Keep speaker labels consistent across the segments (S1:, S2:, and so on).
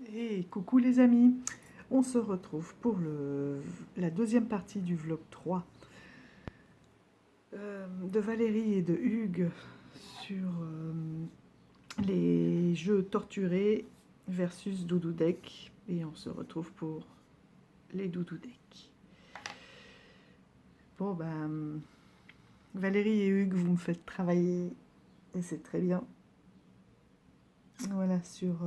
S1: Et coucou les amis, on se retrouve pour la deuxième partie du vlog 3 de Valérie et de Hugues sur les jeux torturés versus Doudou Deck. Et on se retrouve pour les Doudou Deck. Bon ben, Valérie et Hugues, vous me faites travailler et c'est très bien. Voilà, sur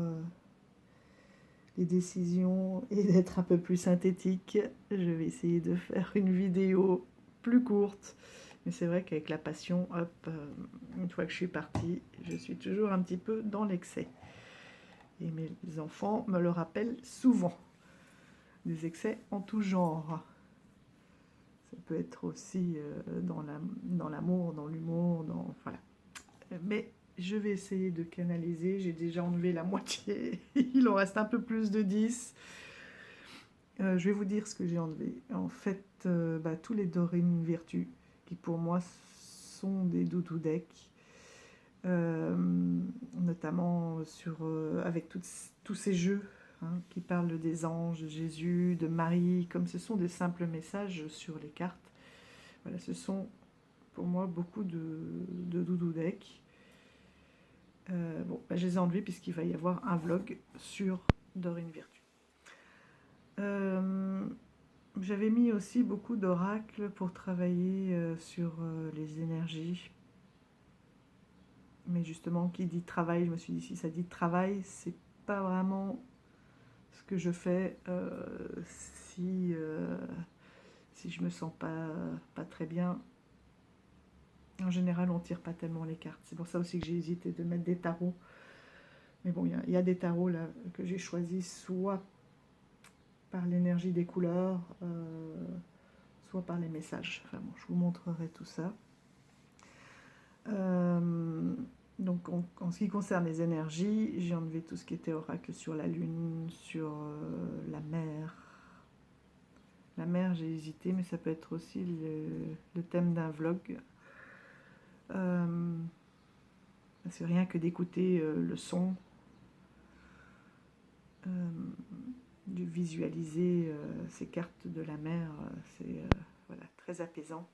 S1: les décisions et d'être un peu plus synthétique. Je vais essayer de faire une vidéo plus courte. Mais c'est vrai qu'avec la passion, hop, une fois que je suis partie, je suis toujours un petit peu dans l'excès. Et mes enfants me le rappellent souvent. Des excès en tout genre. Ça peut être aussi dans l'amour, dans l'humour, voilà. Mais je vais essayer de canaliser. J'ai déjà enlevé la moitié. Il en reste un peu plus de 10. Je vais vous dire ce que j'ai enlevé. En fait, tous les Dorine Virtue, qui pour moi sont des doudou decks, notamment avec tous ces jeux qui parlent des anges, de Jésus, de Marie, comme ce sont des simples messages sur les cartes. Voilà, ce sont pour moi beaucoup de doudou decks. Je les ai enlevés puisqu'il va y avoir un vlog sur Dorine Virtue. J'avais mis aussi beaucoup d'oracles pour travailler sur les énergies. Mais justement, qui dit travail, je me suis dit, si ça dit travail, c'est pas vraiment ce que je fais si je me sens pas très bien. En général, on tire pas tellement les cartes. C'est pour ça aussi que j'ai hésité de mettre des tarots. Mais bon, il y a des tarots là que j'ai choisis soit par l'énergie des couleurs, soit par les messages. Enfin bon, je vous montrerai tout ça. Donc en ce qui concerne les énergies, j'ai enlevé tout ce qui était oracle sur la lune, sur la mer. La mer, j'ai hésité, mais ça peut être aussi le thème d'un vlog. C'est rien que d'écouter le son, de visualiser ces cartes de la mer, c'est voilà, très apaisant.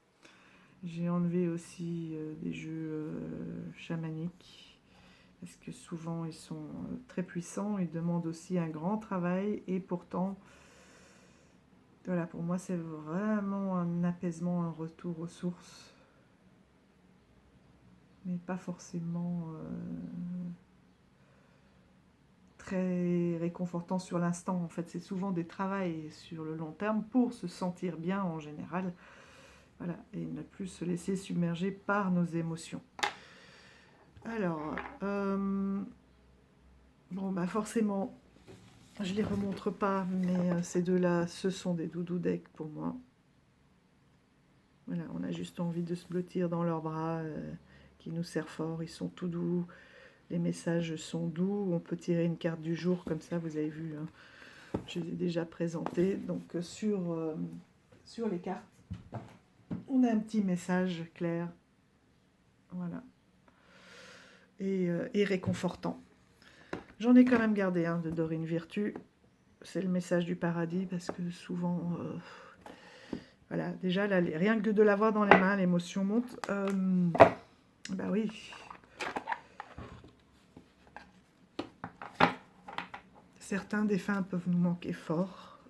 S1: J'ai enlevé aussi des jeux chamaniques, parce que souvent ils sont très puissants, ils demandent aussi un grand travail, et pourtant, voilà, pour moi c'est vraiment un apaisement, un retour aux sources, mais pas forcément très réconfortant sur l'instant. En fait, c'est souvent des travails sur le long terme pour se sentir bien en général. Voilà, et ne plus se laisser submerger par nos émotions. Alors, forcément, je ne les remontre pas, mais ces deux-là, ce sont des doudou decks pour moi. Voilà, on a juste envie de se blottir dans leurs bras, qui nous serrent fort, ils sont tout doux, les messages sont doux, on peut tirer une carte du jour, comme ça, vous avez vu, hein, je les ai déjà présentés. Donc sur les cartes, on a un petit message clair, voilà, et réconfortant. J'en ai quand même gardé un de Dorine Virtue, c'est le message du paradis, parce que souvent, voilà, déjà, là, rien que de l'avoir dans les mains, l'émotion monte. Bah oui. Certains défunts peuvent nous manquer fort.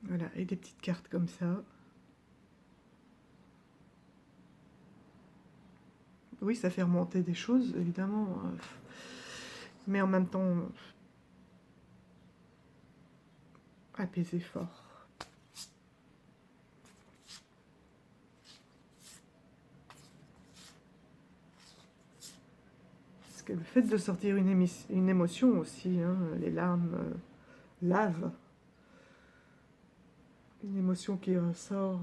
S1: Voilà, et des petites cartes comme ça. Oui, ça fait remonter des choses, évidemment. Mais en même temps, apaiser fort. Parce que le fait de sortir une émotion aussi, hein, les larmes lavent. Une émotion qui ressort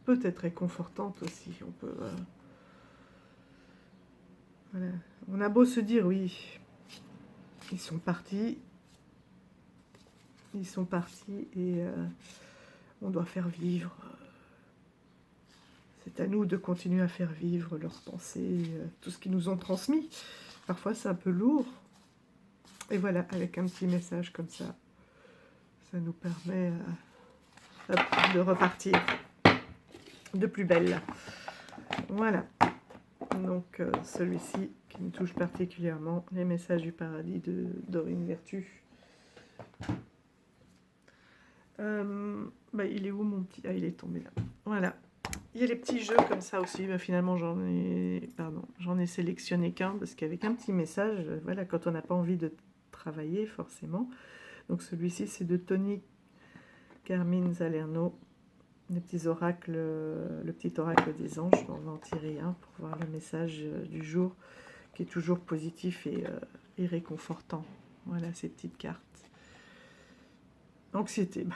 S1: peut être réconfortante aussi. On peut... voilà. On a beau se dire, oui, ils sont partis et on doit faire vivre c'est à nous de continuer à faire vivre leurs pensées, tout ce qu'ils nous ont transmis. Parfois c'est un peu lourd. Et voilà, avec un petit message comme ça nous permet de repartir de plus belle. Voilà. Donc celui-ci qui me touche particulièrement, les messages du paradis de Dorine Vertu. Il est où mon petit... Ah, il est tombé là. Voilà. Il y a les petits jeux comme ça aussi. Finalement, j'en ai sélectionné qu'un parce qu'avec un petit message, voilà, quand on n'a pas envie de travailler forcément. Donc celui-ci, c'est de Tony Carmine Salerno. Les petits oracles, le petit oracle des anges. On va en tirer un pour voir le message du jour qui est toujours positif et réconfortant. Voilà ces petites cartes. Anxiété.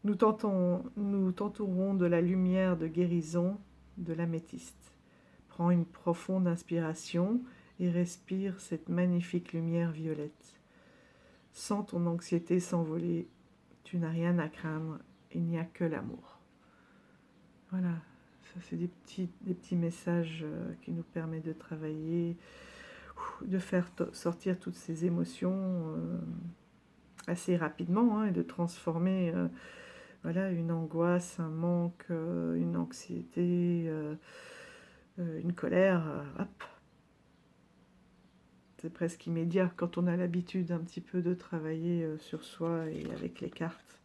S1: Nous t'entourons de la lumière de guérison de l'améthyste. Prends une profonde inspiration et respire cette magnifique lumière violette. Sens ton anxiété s'envoler. Tu n'as rien à craindre. Il n'y a que l'amour. Voilà, ça c'est des petits messages qui nous permettent de travailler, de faire sortir toutes ces émotions assez rapidement et de transformer voilà, une angoisse, un manque, une anxiété, une colère, hop. C'est presque immédiat quand on a l'habitude un petit peu de travailler sur soi et avec les cartes.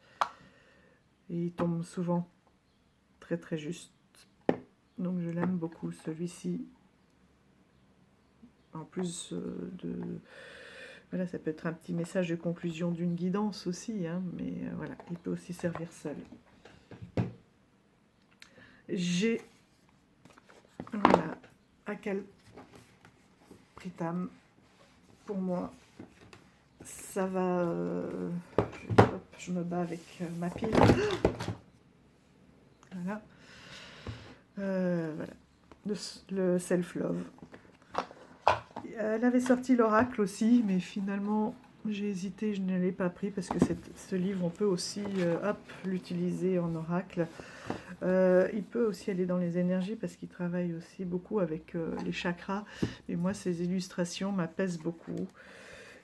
S1: Et il tombe souvent très très juste. Donc je l'aime beaucoup celui-ci. En plus voilà, ça peut être un petit message de conclusion d'une guidance aussi, mais voilà, il peut aussi servir seul. J'ai voilà, Akal Pritam. Pour moi, ça va. Hop, je me bats avec ma pile. Voilà. Voilà. Le self-love. Elle avait sorti l'oracle aussi, mais finalement j'ai hésité, je ne l'ai pas pris parce que ce livre, on peut aussi l'utiliser en oracle. Il peut aussi aller dans les énergies parce qu'il travaille aussi beaucoup avec les chakras. Et moi, ces illustrations m'apaisent beaucoup.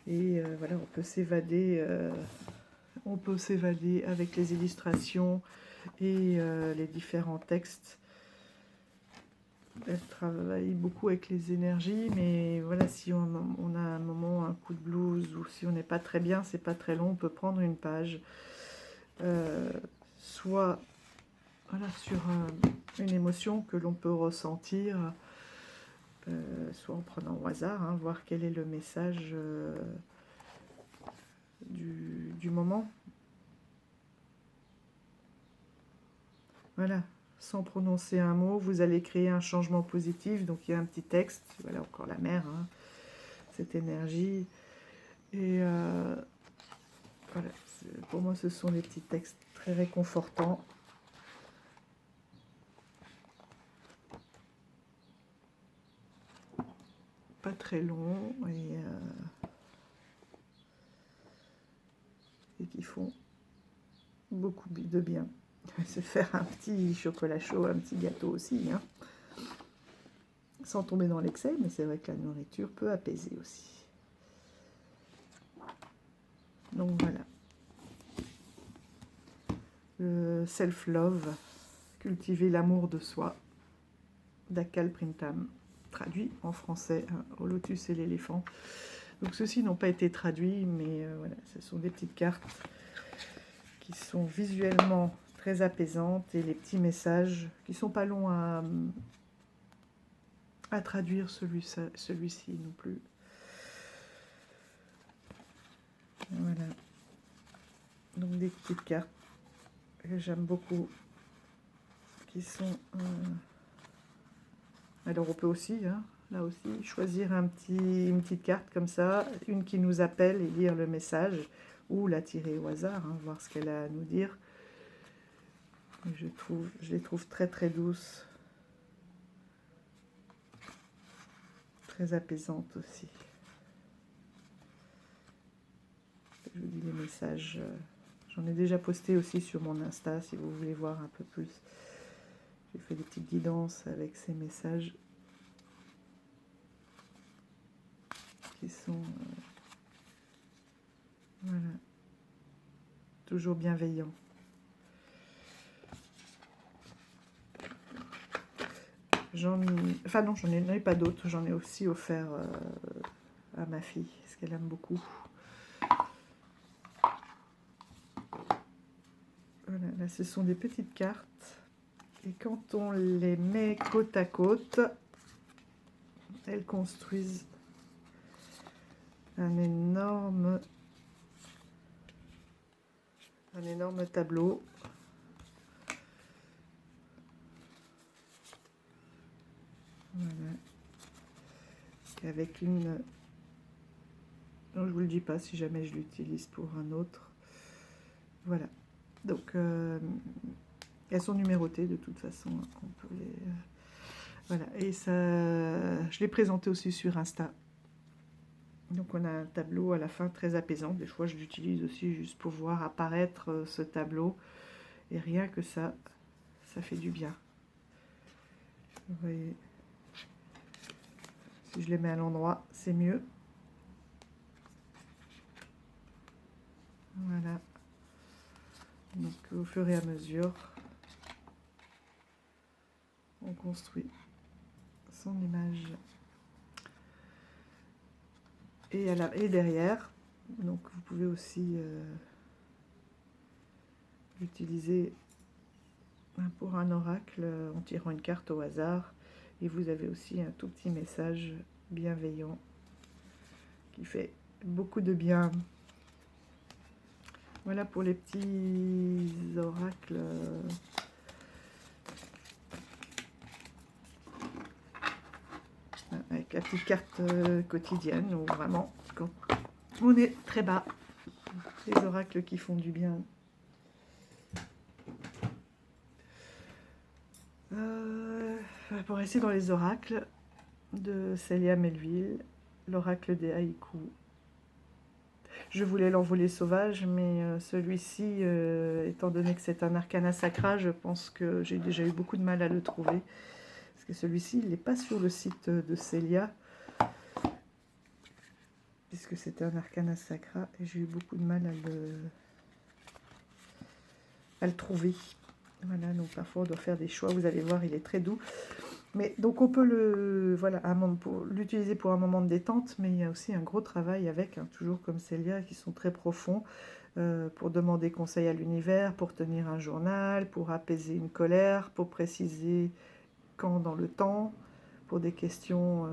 S1: Et voilà, on peut s'évader avec les illustrations et les différents textes. Elle travaille beaucoup avec les énergies, mais voilà, si on a un moment, un coup de blues, ou si on n'est pas très bien, c'est pas très long, on peut prendre une page, soit voilà, sur une émotion que l'on peut ressentir, soit en prenant au hasard, voir quel est le message du moment. Voilà. Sans prononcer un mot, vous allez créer un changement positif. Donc il y a un petit texte, voilà encore la mer, cette énergie. Et voilà, pour moi ce sont des petits textes très réconfortants. Pas très longs et qui font beaucoup de bien. Se faire un petit chocolat chaud, un petit gâteau aussi, sans tomber dans l'excès, mais c'est vrai que la nourriture peut apaiser aussi. Donc voilà. Le self-love, cultiver l'amour de soi, d'Akal Printam, traduit en français, au lotus et l'éléphant. Donc ceux-ci n'ont pas été traduits, mais voilà, ce sont des petites cartes qui sont visuellement très apaisantes et les petits messages qui sont pas longs à traduire celui-ci non plus. Voilà. Donc des petites cartes que j'aime beaucoup, qui sont... Alors on peut aussi, là aussi, choisir une petite carte comme ça, une qui nous appelle et lire le message, ou la tirer au hasard, voir ce qu'elle a à nous dire. Je les trouve très très douces, très apaisantes aussi. Je vous dis les messages, j'en ai déjà posté aussi sur mon Insta si vous voulez voir un peu plus J'ai fait des petites guidances avec ces messages qui sont voilà, toujours bienveillants. Enfin non, j'en ai pas d'autres. J'en ai aussi offert à ma fille, parce qu'elle aime beaucoup. Voilà, là ce sont des petites cartes. Et quand on les met côte à côte, elles construisent un énorme tableau. Voilà. Avec une... Non, je vous le dis pas si jamais je l'utilise pour un autre. Voilà. Donc, elles sont numérotées de toute façon. On peut les... Voilà. Et ça, je l'ai présenté aussi sur Insta. Donc, on a un tableau à la fin très apaisant. Des fois, je l'utilise aussi juste pour voir apparaître ce tableau. Et rien que ça fait du bien. Vous voyez, si je les mets à l'endroit, c'est mieux. Voilà. Donc au fur et à mesure, on construit son image. Et derrière, donc vous pouvez aussi l'utiliser pour un oracle en tirant une carte au hasard. Et vous avez aussi un tout petit message bienveillant qui fait beaucoup de bien. Voilà pour les petits oracles. Avec la petite carte quotidienne, où vraiment, quand on est très bas, les oracles qui font du bien. Pour rester dans les oracles de Célia Melville, l'oracle des haïkus. Je voulais l'envolée sauvage, mais celui-ci, étant donné que c'est un arcana sacra, je pense que j'ai déjà eu beaucoup de mal à le trouver. Parce que celui-ci, il n'est pas sur le site de Célia, puisque c'était un arcana sacra, et j'ai eu beaucoup de mal à le trouver. Voilà, donc parfois on doit faire des choix. Vous allez voir, il est très doux. Mais donc on peut l'utiliser pour un moment de détente, mais il y a aussi un gros travail avec, hein, toujours comme Célia, qui sont très profonds, pour demander conseil à l'univers, pour tenir un journal, pour apaiser une colère, pour préciser quand dans le temps, pour des questions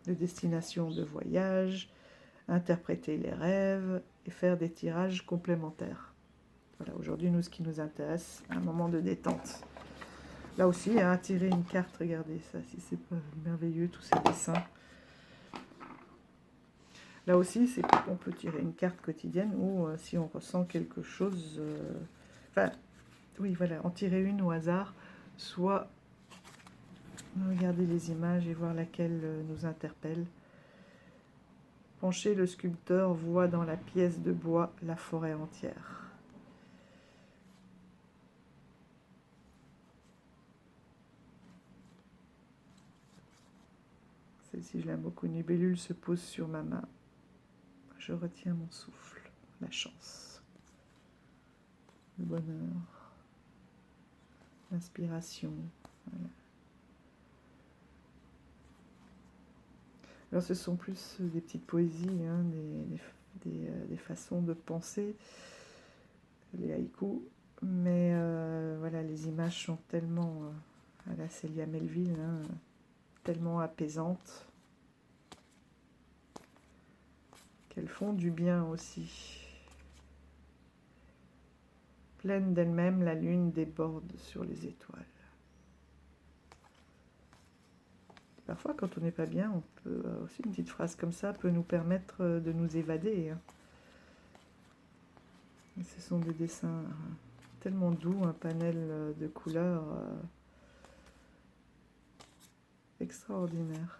S1: de destination de voyage, interpréter les rêves et faire des tirages complémentaires. Voilà, aujourd'hui, nous, ce qui nous intéresse, un moment de détente. Là aussi, hein, tirer une carte, regardez ça, si c'est pas merveilleux, tous ces dessins. Là aussi, on peut tirer une carte quotidienne ou si on ressent quelque chose... Enfin, oui, voilà, en tirer une au hasard, soit regarder les images et voir laquelle nous interpelle. Pencher, le sculpteur voit dans la pièce de bois la forêt entière. Celle-ci, je l'aime beaucoup. Une libellule se pose sur ma main. Je retiens mon souffle. La chance. Le bonheur. L'inspiration. Voilà. Alors, ce sont plus des petites poésies, hein, des façons de penser, les haïkus. Mais voilà, les images sont tellement, à la Célia Melville, hein, tellement apaisantes, qu'elles font du bien aussi. Pleine d'elle-même, la lune déborde sur les étoiles. Parfois, quand on n'est pas bien, on peut aussi, une petite phrase comme ça peut nous permettre de nous évader. Hein. Et ce sont des dessins tellement doux, un panel de couleurs extraordinaire.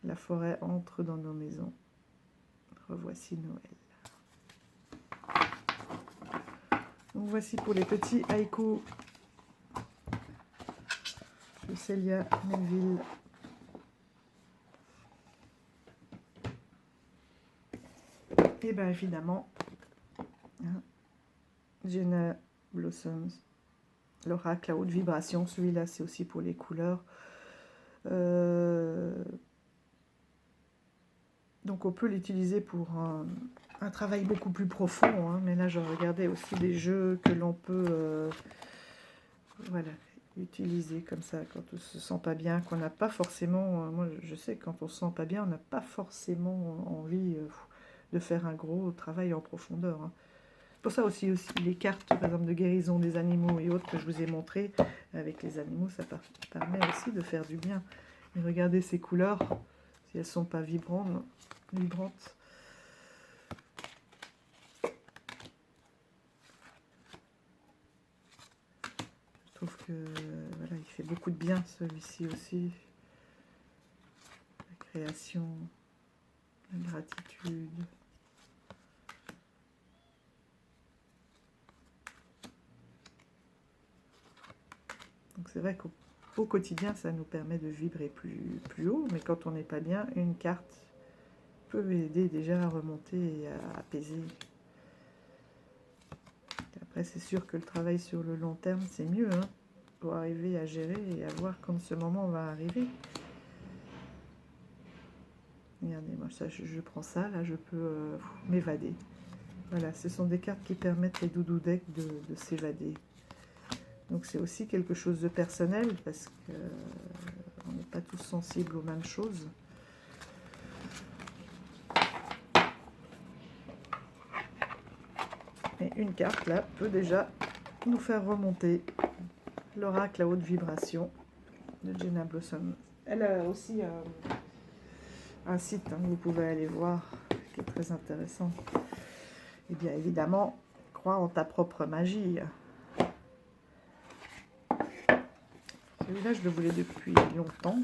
S1: La forêt entre dans nos maisons. Revoici Noël. Donc voici pour les petits haïkus de Célia Melville. Et bien évidemment, hein, Jenna Blossoms, l'oracle à haute vibration. Celui-là, c'est aussi pour les couleurs. Donc on peut l'utiliser pour un travail beaucoup plus profond, hein, mais là je regardais aussi des jeux que l'on peut voilà, utiliser comme ça quand on se sent pas bien, qu'on n'a pas forcément, moi je sais que quand on se sent pas bien, on n'a pas forcément envie de faire un gros travail en profondeur. Hein. Pour ça aussi les cartes par exemple de guérison des animaux et autres que je vous ai montré avec les animaux, ça permet aussi de faire du bien. Et regardez ces couleurs, si elles sont pas vibrantes. Je trouve que voilà, il fait beaucoup de bien celui-ci aussi. La création, la gratitude. Donc c'est vrai qu'au quotidien, ça nous permet de vibrer plus haut, mais quand on n'est pas bien, une carte peut aider déjà à remonter et à apaiser. Et après, c'est sûr que le travail sur le long terme, c'est mieux, hein, pour arriver à gérer et à voir quand ce moment va arriver. Regardez, moi ça, je prends ça, là je peux m'évader. Voilà, ce sont des cartes qui permettent les doudou decks de s'évader. Donc c'est aussi quelque chose de personnel parce qu'on n'est pas tous sensibles aux mêmes choses. Et une carte là peut déjà nous faire remonter l'oracle à haute vibration de Jenna Blossom. Elle a aussi un site, hein, vous pouvez aller voir, qui est très intéressant. Et bien évidemment, crois en ta propre magie. Celui-là, je le voulais depuis longtemps.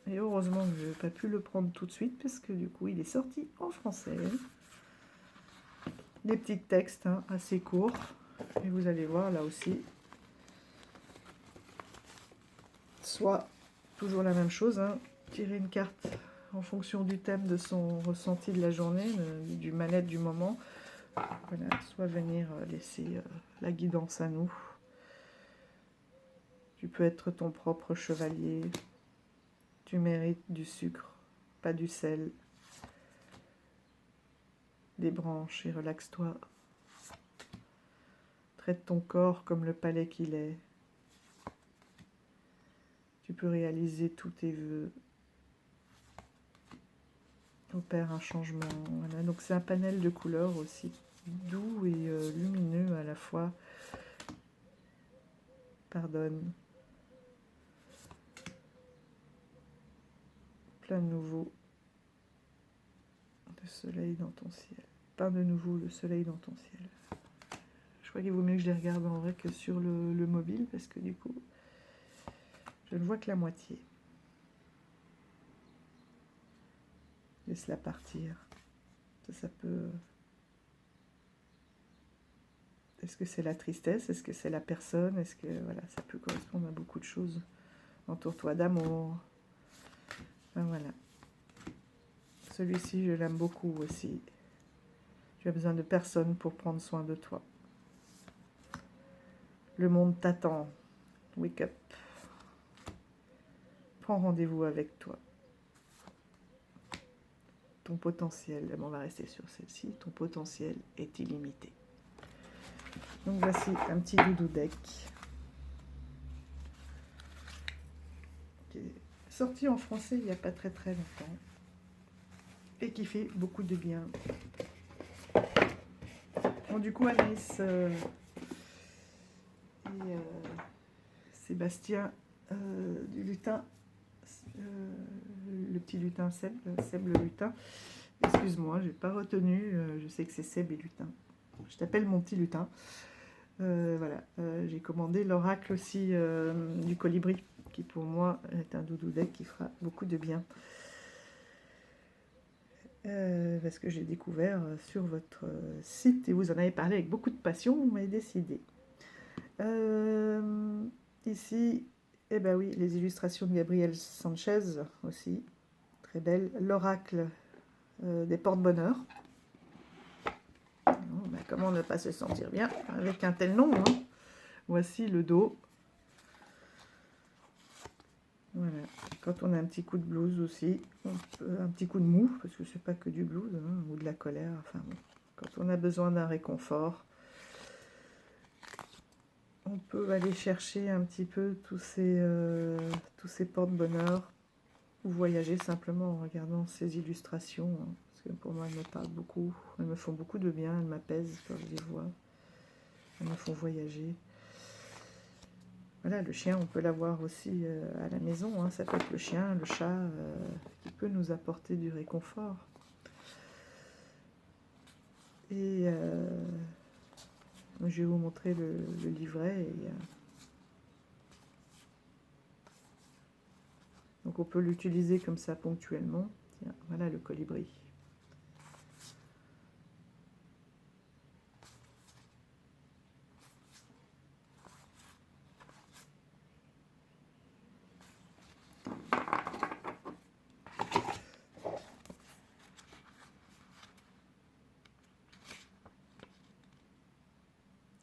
S1: Et heureusement que je n'ai pas pu le prendre tout de suite, parce que du coup, il est sorti en français. Des petits textes, hein, assez courts. Et vous allez voir, là aussi, soit toujours la même chose, hein, tirer une carte en fonction du thème de son ressenti de la journée, du mal-être du moment. Voilà, soit venir laisser la guidance à nous. Tu peux être ton propre chevalier. Tu mérites du sucre, pas du sel. Des branches et relaxe-toi. Traite ton corps comme le palais qu'il est. Tu peux réaliser tous tes vœux. Opère un changement. Voilà. Donc c'est un panel de couleurs aussi doux et lumineux à la fois. Pardonne. Plein de nouveau de soleil dans ton ciel. Peins de nouveau le soleil dans ton ciel. Je crois qu'il vaut mieux que je les regarde en vrai que sur le mobile parce que du coup, je ne vois que la moitié. Laisse-la partir. Ça peut... Est-ce que c'est la tristesse? Est-ce que c'est la personne? Est-ce que voilà, ça peut correspondre à beaucoup de choses. Entoure-toi d'amour. Ben voilà. Celui-ci, je l'aime beaucoup aussi. Tu as besoin de personne pour prendre soin de toi. Le monde t'attend. Wake up. Prends rendez-vous avec toi. Ton potentiel, on va rester sur celle-ci, ton potentiel est illimité. Donc voici un petit doudou deck qui est sorti en français il n'y a pas très longtemps et qui fait beaucoup de bien. Bon, du coup, Anaïs et Sébastien du lutin, le petit lutin Seb le lutin, excuse-moi, j'ai pas retenu, je sais que c'est Seb et lutin. Je t'appelle mon petit lutin. Voilà, j'ai commandé l'oracle aussi du colibri, qui pour moi est un doudou deck qui fera beaucoup de bien. Parce que j'ai découvert sur votre site, et vous en avez parlé avec beaucoup de passion, vous m'avez décidé. Ici, eh ben oui, les illustrations de Gabriel Sanchez aussi, très belles. L'oracle des porte-bonheur. Ben, comment ne pas se sentir bien avec un tel nom, hein. Voici le dos. Voilà. Quand on a un petit coup de blues aussi, un petit coup de mou, parce que c'est pas que du blues, hein, ou de la colère, enfin bon. Quand on a besoin d'un réconfort, on peut aller chercher un petit peu tous ces porte-bonheur, ou voyager simplement en regardant ces illustrations, hein, parce que pour moi elles me parlent beaucoup, elles me font beaucoup de bien, elles m'apaisent quand je les vois, elles me font voyager. Voilà, le chien, on peut l'avoir aussi à la maison, hein. Ça peut être le chien, le chat, qui peut nous apporter du réconfort. Et je vais vous montrer le livret. Donc on peut l'utiliser comme ça ponctuellement. Tiens, voilà le colibri.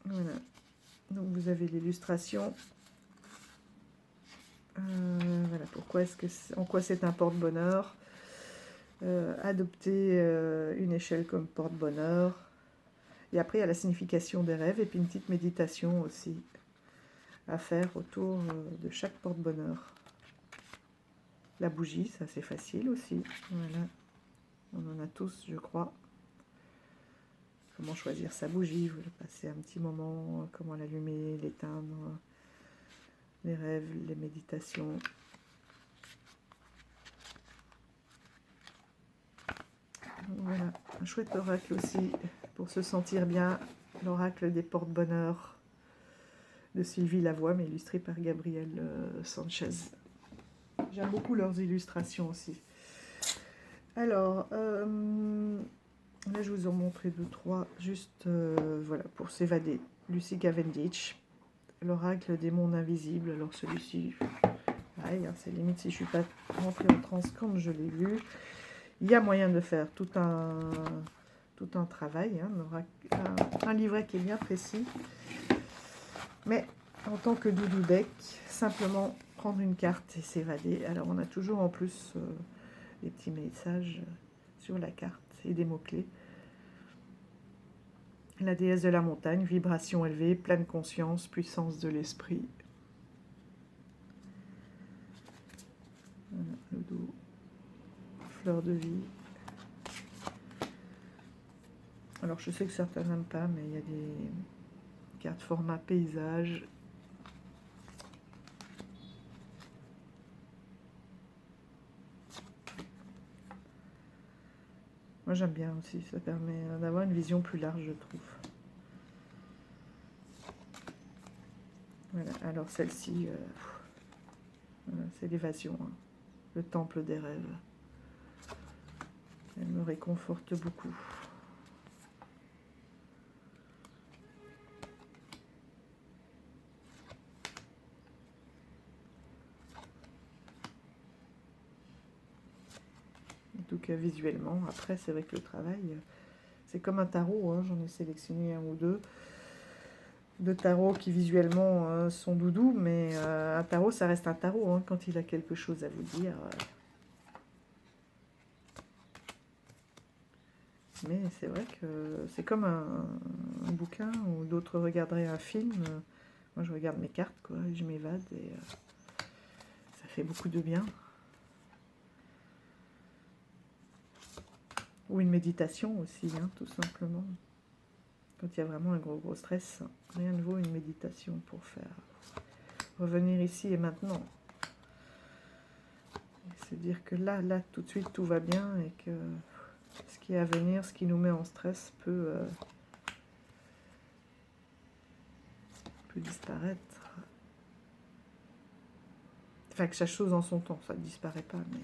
S1: Voilà. Donc vous avez l'illustration. Voilà, en quoi c'est un porte-bonheur. Adopter une échelle comme porte-bonheur. Et après, il y a la signification des rêves et puis une petite méditation aussi à faire autour de chaque porte-bonheur. La bougie, ça c'est facile aussi. Voilà. On en a tous, je crois. Comment choisir sa bougie, vous passer un petit moment, comment l'allumer, l'éteindre, les rêves, les méditations. Voilà, un chouette oracle aussi pour se sentir bien, l'oracle des porte-bonheur de Sylvie Lavoie, mais illustré par Gabriel Sanchez. J'aime beaucoup leurs illustrations aussi. Alors, là je vous en montrer 2-3, juste voilà, pour s'évader. Lucy Cavendish, l'oracle des mondes invisibles. Alors celui-ci, pareil, hein, c'est limite si je ne suis pas rentrée en transe quand je l'ai vu. Il y a moyen de faire tout un travail, hein, un livret qui est bien précis. Mais en tant que doudou deck, simplement prendre une carte et s'évader. Alors on a toujours en plus des petits messages sur la carte et des mots-clés. La déesse de la montagne, vibration élevée, pleine conscience, puissance de l'esprit. Voilà, le dos, fleur de vie. Alors je sais que certains n'aiment pas, mais il y a des cartes format paysage. Moi j'aime bien aussi, ça permet d'avoir une vision plus large, je trouve. Voilà, alors celle-ci, voilà, c'est l'évasion, hein. Le temple des rêves. Elle me réconforte beaucoup. En tout cas visuellement. Après c'est vrai que le travail, c'est comme un tarot, hein. J'en ai sélectionné un ou deux de tarots qui visuellement sont doudous, mais un tarot ça reste un tarot, hein, quand il a quelque chose à vous dire. Mais c'est vrai que c'est comme un bouquin où d'autres regarderaient un film. Moi je regarde mes cartes, quoi, et je m'évade et ça fait beaucoup de bien. Ou une méditation aussi, hein, tout simplement. Quand il y a vraiment un gros stress, rien ne vaut une méditation pour faire revenir ici et maintenant. Et se dire que là, tout de suite, tout va bien et que ce qui est à venir, ce qui nous met en stress peut disparaître. Enfin, que chaque chose en son temps, ça ne disparaît pas, mais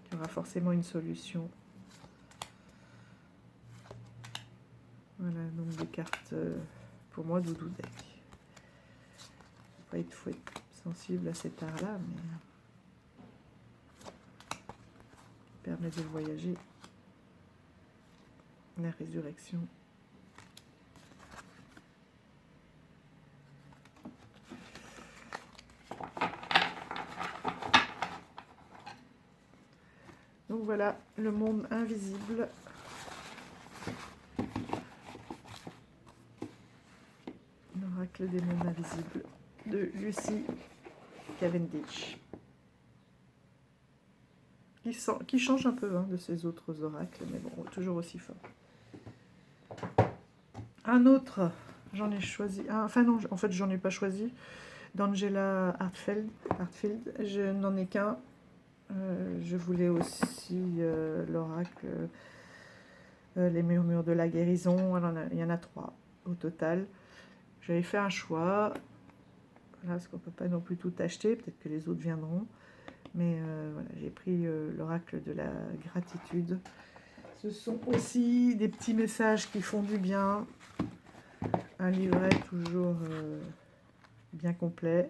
S1: il y aura forcément une solution. Voilà, donc des cartes pour moi, Doudou Deck. Après, il faut être sensible à cet art-là, mais permet de voyager. La résurrection. Donc voilà, le monde invisible. L'oracle des mondes invisibles de Lucy Cavendish. Qui change un peu de ces autres oracles, mais bon, toujours aussi fort. Un autre, j'en ai choisi. Enfin non, en fait, j'en ai pas choisi. D'Angela Hartfield. Je n'en ai qu'un. Je voulais aussi l'oracle Les murmures de la guérison. Il y en a 3 au total. J'avais fait un choix. Là, parce qu'on ne peut pas non plus tout acheter. Peut-être que les autres viendront. Mais voilà, j'ai pris l'oracle de la gratitude. Ce sont aussi des petits messages qui font du bien. Un livret toujours bien complet.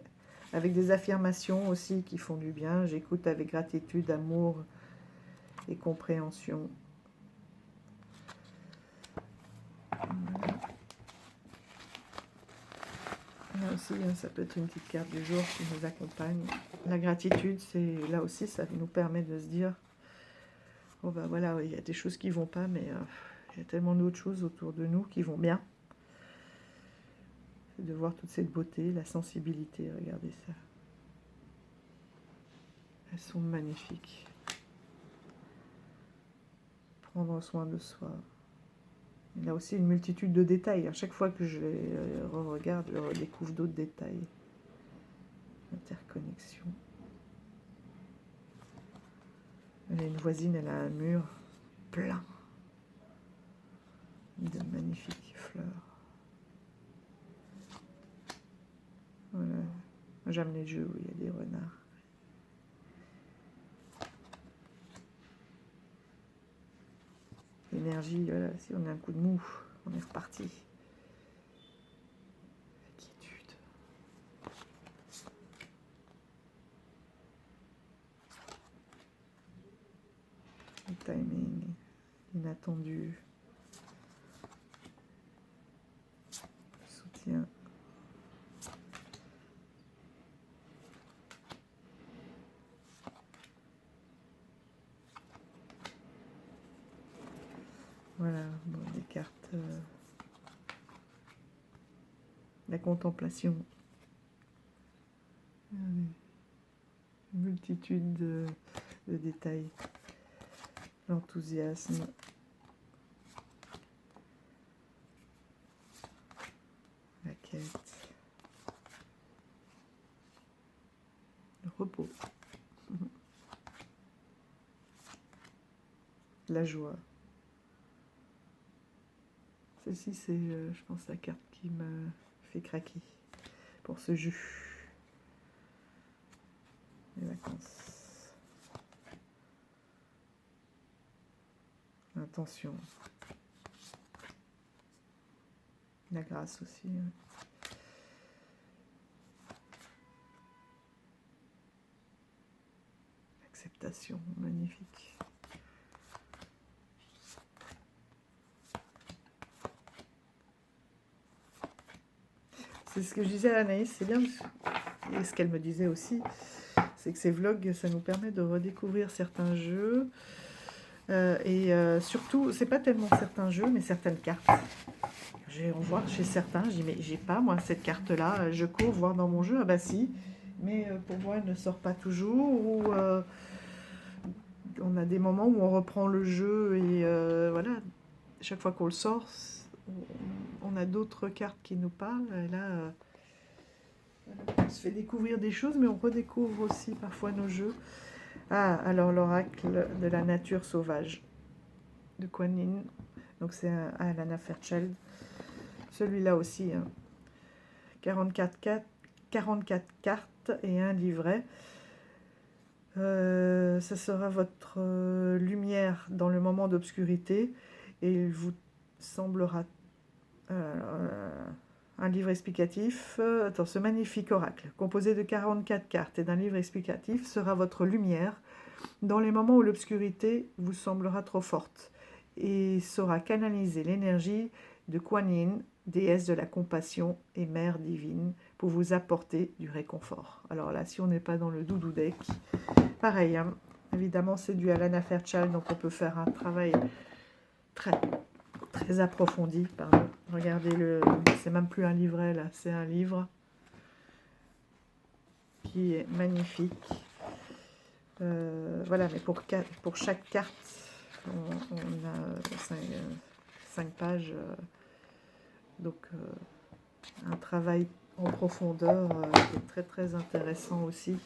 S1: Avec des affirmations aussi qui font du bien. J'écoute avec gratitude, amour et compréhension. Voilà. Là aussi, ça peut être une petite carte du jour qui nous accompagne. La gratitude, c'est là aussi, ça nous permet de se dire, oh ben voilà, il y a des choses qui vont pas, mais il y a tellement d'autres choses autour de nous qui vont bien. C'est de voir toute cette beauté, la sensibilité, regardez ça. Elles sont magnifiques. Prendre soin de soi. Il y a aussi une multitude de détails. À chaque fois que je les regarde, je redécouvre d'autres détails. Interconnexion. Elle a une voisine, elle a un mur plein de magnifiques fleurs. Voilà. J'aime les jeux où il y a des renards. L'énergie, voilà, si on a un coup de mou, on est reparti. Quiétude. Le timing, inattendu. Soutien. Voilà, bon, des cartes. La contemplation. Une multitude de détails. L'enthousiasme. La quête. Le repos. La joie. Celle-ci, c'est, je pense, la carte qui m'a fait craquer pour ce jeu. Les vacances. L'intention. La grâce aussi. L'acceptation, magnifique. C'est ce que je disais à Anaïs, c'est bien, et ce qu'elle me disait aussi, c'est que ces vlogs, ça nous permet de redécouvrir certains jeux, surtout, c'est pas tellement certains jeux, mais certaines cartes. On voit chez certains, je dis, mais j'ai pas, moi, cette carte-là, je cours voir dans mon jeu, ah bah si, mais pour moi, elle ne sort pas toujours, ou on a des moments où on reprend le jeu, et voilà, chaque fois qu'on le sort, on a d'autres cartes qui nous parlent, et là, on se fait découvrir des choses, mais on redécouvre aussi parfois nos jeux. Ah, alors l'oracle de la nature sauvage de Kuan Yin. Donc c'est un Alana Fairchild. Celui-là aussi, 44 cartes et un livret. Ça sera votre lumière dans le moment d'obscurité et il vous semblera un livre explicatif. Attends, ce magnifique oracle, composé de 44 cartes et d'un livre explicatif, sera votre lumière dans les moments où l'obscurité vous semblera trop forte et saura canaliser l'énergie de Kuan Yin, déesse de la compassion et mère divine, pour vous apporter du réconfort. Alors là, si on n'est pas dans le doudou deck, pareil, hein, évidemment c'est du Alana Fairchild, donc on peut faire un travail très approfondi. Pardon. Regardez, c'est même plus un livret là, c'est un livre qui est magnifique. Voilà, mais pour chaque carte, on a 5 pages, donc un travail en profondeur qui est très intéressant aussi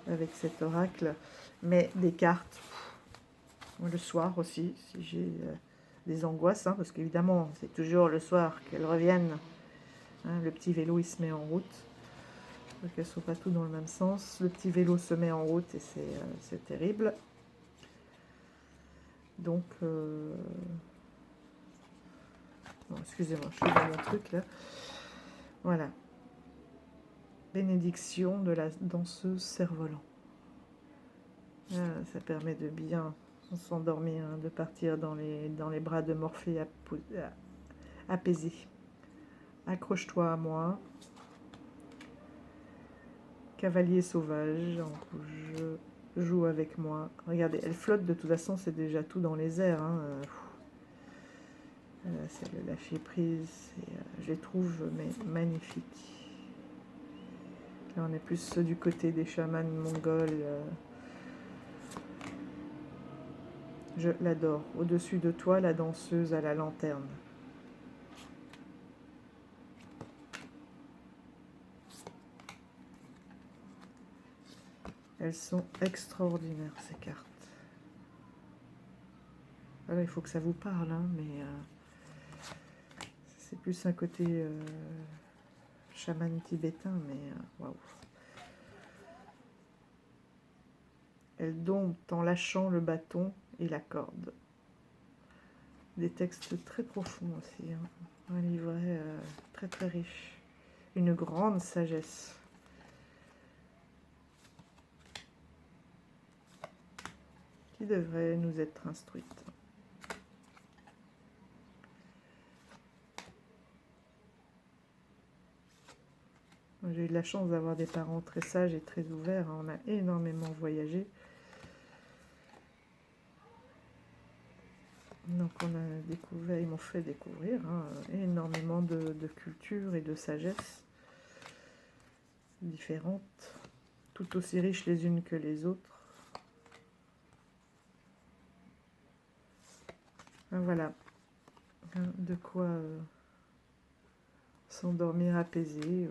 S1: avec cet oracle. Mais des cartes, le soir aussi, si j'ai des angoisses, hein, parce qu'évidemment, c'est toujours le soir qu'elles reviennent. Hein, le petit vélo, il se met en route. Donc elles ne sont pas toutes dans le même sens. Le petit vélo se met en route et c'est terrible. Donc, bon, excusez-moi, je suis dans mon truc là. Voilà. Bénédiction de la danseuse cerf-volant. Ça permet de bien s'endormir, hein, de partir dans les bras de Morphée apaisé. Accroche-toi à moi. Cavalier sauvage, joue avec moi. Regardez, elle flotte, de toute façon, c'est déjà tout dans les airs. Hein. C'est le lâcher prise. Je les trouve magnifiques. Là, on est plus du côté des chamans mongols. Je l'adore. Au-dessus de toi, la danseuse à la lanterne. Elles sont extraordinaires, ces cartes. Alors, il faut que ça vous parle, hein, mais c'est plus un côté chaman tibétain, mais waouh. Elle dompte en lâchant le bâton et la corde. Des textes très profonds aussi, hein. Un livret très riche. Une grande sagesse. Qui devrait nous être instruite. J'ai eu de la chance d'avoir des parents très sages et très ouverts. On a énormément voyagé. Donc on a découvert, ils m'ont fait découvrir énormément de cultures et de sagesse différentes, tout aussi riches les unes que les autres. Voilà, de quoi s'endormir apaisé.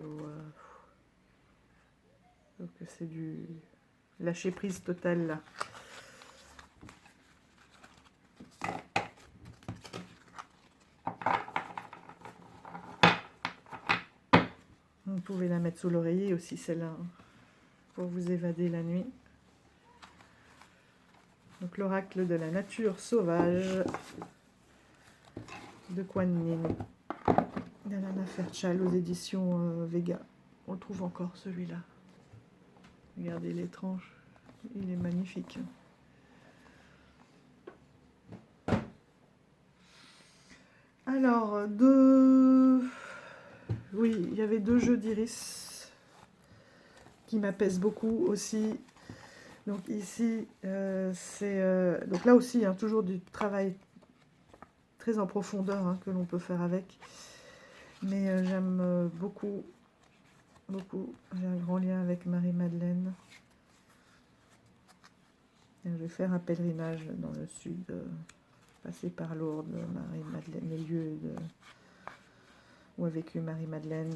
S1: Donc c'est du lâcher prise total là. Vous pouvez la mettre sous l'oreiller aussi, celle-là, pour vous évader la nuit. Donc l'oracle de la nature sauvage de Kuan Yin, d'Alana Fairchild aux éditions Vega. On le trouve encore celui-là. Regardez les tranches, il est magnifique. Alors, oui, il y avait 2 jeux d'iris qui m'apaisent beaucoup aussi. Donc ici, donc là aussi, hein, toujours du travail très en profondeur, hein, que l'on peut faire avec. Mais j'aime beaucoup. J'ai un grand lien avec Marie-Madeleine. Je vais faire un pèlerinage dans le sud, passer par Lourdes, Marie-Madeleine, les lieux où a vécu Marie-Madeleine.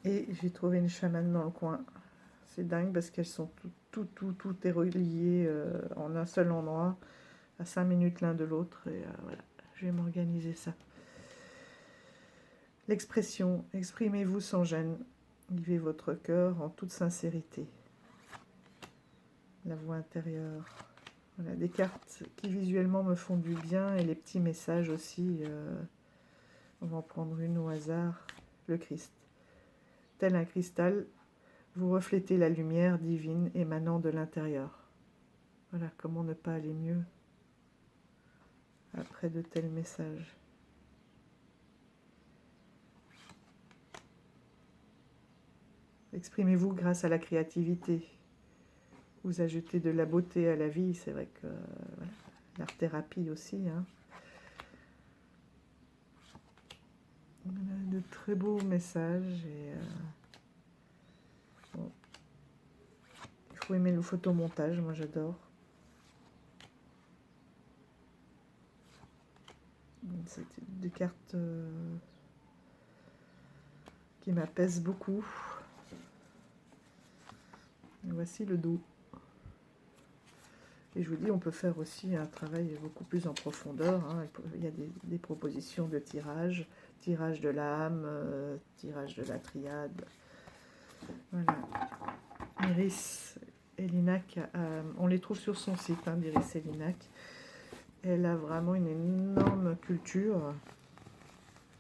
S1: Et j'ai trouvé une chamane dans le coin. C'est dingue parce qu'elles sont tout est relié en un seul endroit, à 5 minutes l'un de l'autre. Et voilà, je vais m'organiser ça. L'expression, exprimez-vous sans gêne. Vivez votre cœur en toute sincérité. La voix intérieure. Voilà, des cartes qui visuellement me font du bien et les petits messages aussi. On va en prendre une au hasard. le Christ. Tel un cristal, vous reflétez la lumière divine émanant de l'intérieur. Voilà, comment ne pas aller mieux après de tels messages. Exprimez-vous grâce à la créativité. Vous ajoutez de la beauté à la vie, c'est vrai que voilà, l'art-thérapie aussi. Hein. On a de très beaux messages. Et, bon. Il faut aimer le photomontage, moi j'adore. C'est des cartes qui m'apaisent beaucoup. Et voici le dos. Et je vous dis, on peut faire aussi un travail beaucoup plus en profondeur. Hein. Il y a des propositions de tirage, tirage de l'âme, tirage de la triade. Voilà. Iris Elinac, on les trouve sur son site, hein, d'Iris Elinac. Elle a vraiment une énorme culture.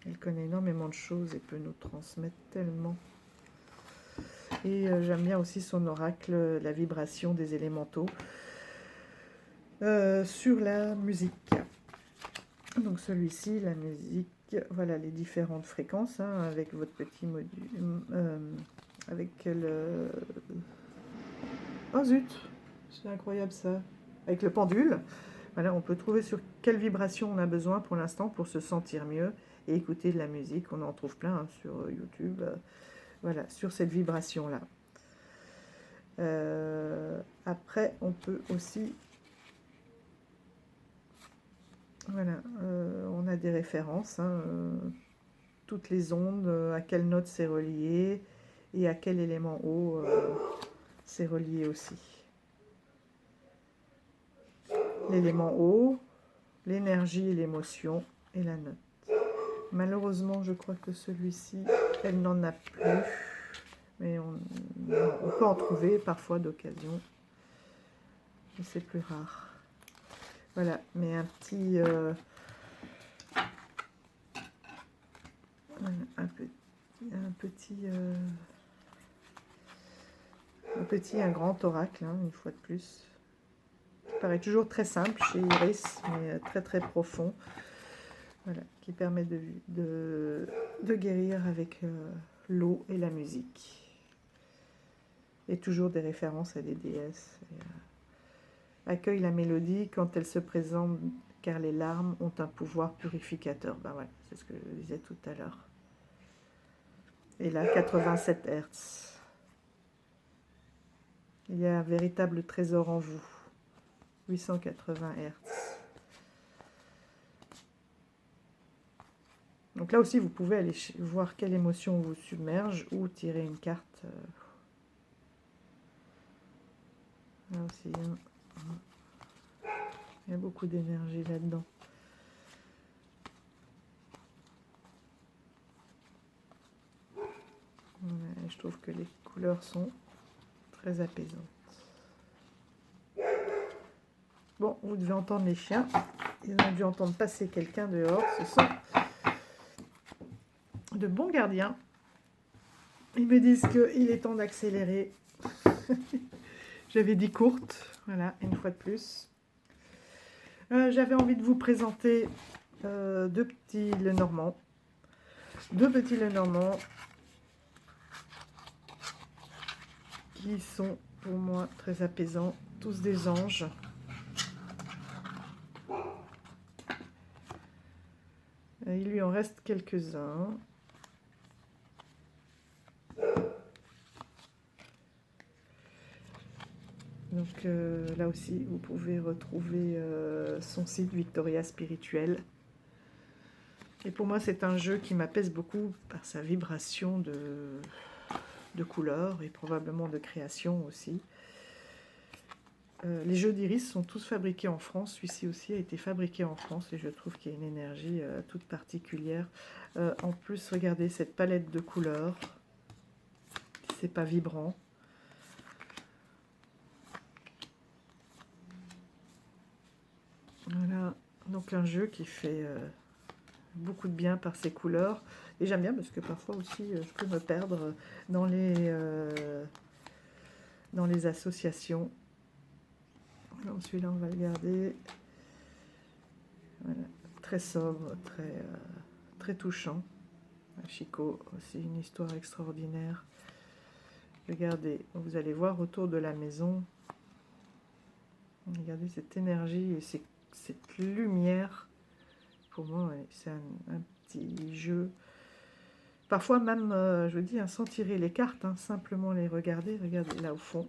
S1: Elle connaît énormément de choses et peut nous transmettre tellement. Et j'aime bien aussi son oracle, la vibration des élémentaux. Sur la musique. Donc celui-ci, la musique, voilà les différentes fréquences, hein, avec votre petit module, avec le... Oh zut, c'est incroyable ça. Avec le pendule, voilà, on peut trouver sur quelle vibration on a besoin pour l'instant pour se sentir mieux et écouter de la musique. On en trouve plein hein, sur YouTube, voilà, sur cette vibration-là. Après, on peut aussi... Voilà, on a des références, hein, toutes les ondes, à quelle note c'est relié et à quel élément eau c'est relié aussi. L'élément eau, l'énergie et l'émotion et la note. Malheureusement, je crois que celui-ci, elle n'en a plus, mais on peut en trouver parfois d'occasion, mais c'est plus rare. Voilà, mais un petit... un grand oracle, hein, une fois de plus. Qui paraît toujours très simple chez Iris, mais très très profond. Voilà, qui permet de guérir avec l'eau et la musique. Et toujours des références à des déesses. Accueille la mélodie quand elle se présente, car les larmes ont un pouvoir purificateur. Ben voilà, c'est ce que je disais tout à l'heure. Et là, 87 Hz. Il y a un véritable trésor en vous. 880 Hz. Donc là aussi, vous pouvez aller voir quelle émotion vous submerge ou tirer une carte. Là aussi, hein. Il y a beaucoup d'énergie là-dedans. Voilà, je trouve que les couleurs sont très apaisantes. Bon, vous devez entendre les chiens. Ils ont dû entendre passer quelqu'un dehors. Ce sont de bons gardiens. Ils me disent qu'il est temps d'accélérer. J'avais dit courte, voilà, une fois de plus. J'avais envie de vous présenter deux petits Lenormand. Deux petits Lenormand qui sont pour moi très apaisants, tous des anges. Il lui en reste quelques-uns. Donc là aussi, vous pouvez retrouver son site Victoria Spirituel. Et pour moi, c'est un jeu qui m'apaise beaucoup par sa vibration de couleurs et probablement de création aussi. Les jeux d'Iris sont tous fabriqués en France. Celui-ci aussi a été fabriqué en France et je trouve qu'il y a une énergie toute particulière. En plus, regardez cette palette de couleurs. C'est pas vibrant. Voilà, donc un jeu qui fait beaucoup de bien par ses couleurs. Et j'aime bien parce que parfois aussi, je peux me perdre dans les associations. Alors celui-là, on va le garder. Voilà. Très sobre, très touchant. Chico, aussi une histoire extraordinaire. Regardez, vous allez voir autour de la maison. Regardez cette énergie et cette lumière. Pour moi, ouais, c'est un petit jeu. Parfois même, je vous dis, sans tirer les cartes, simplement les regarder. Regardez là au fond.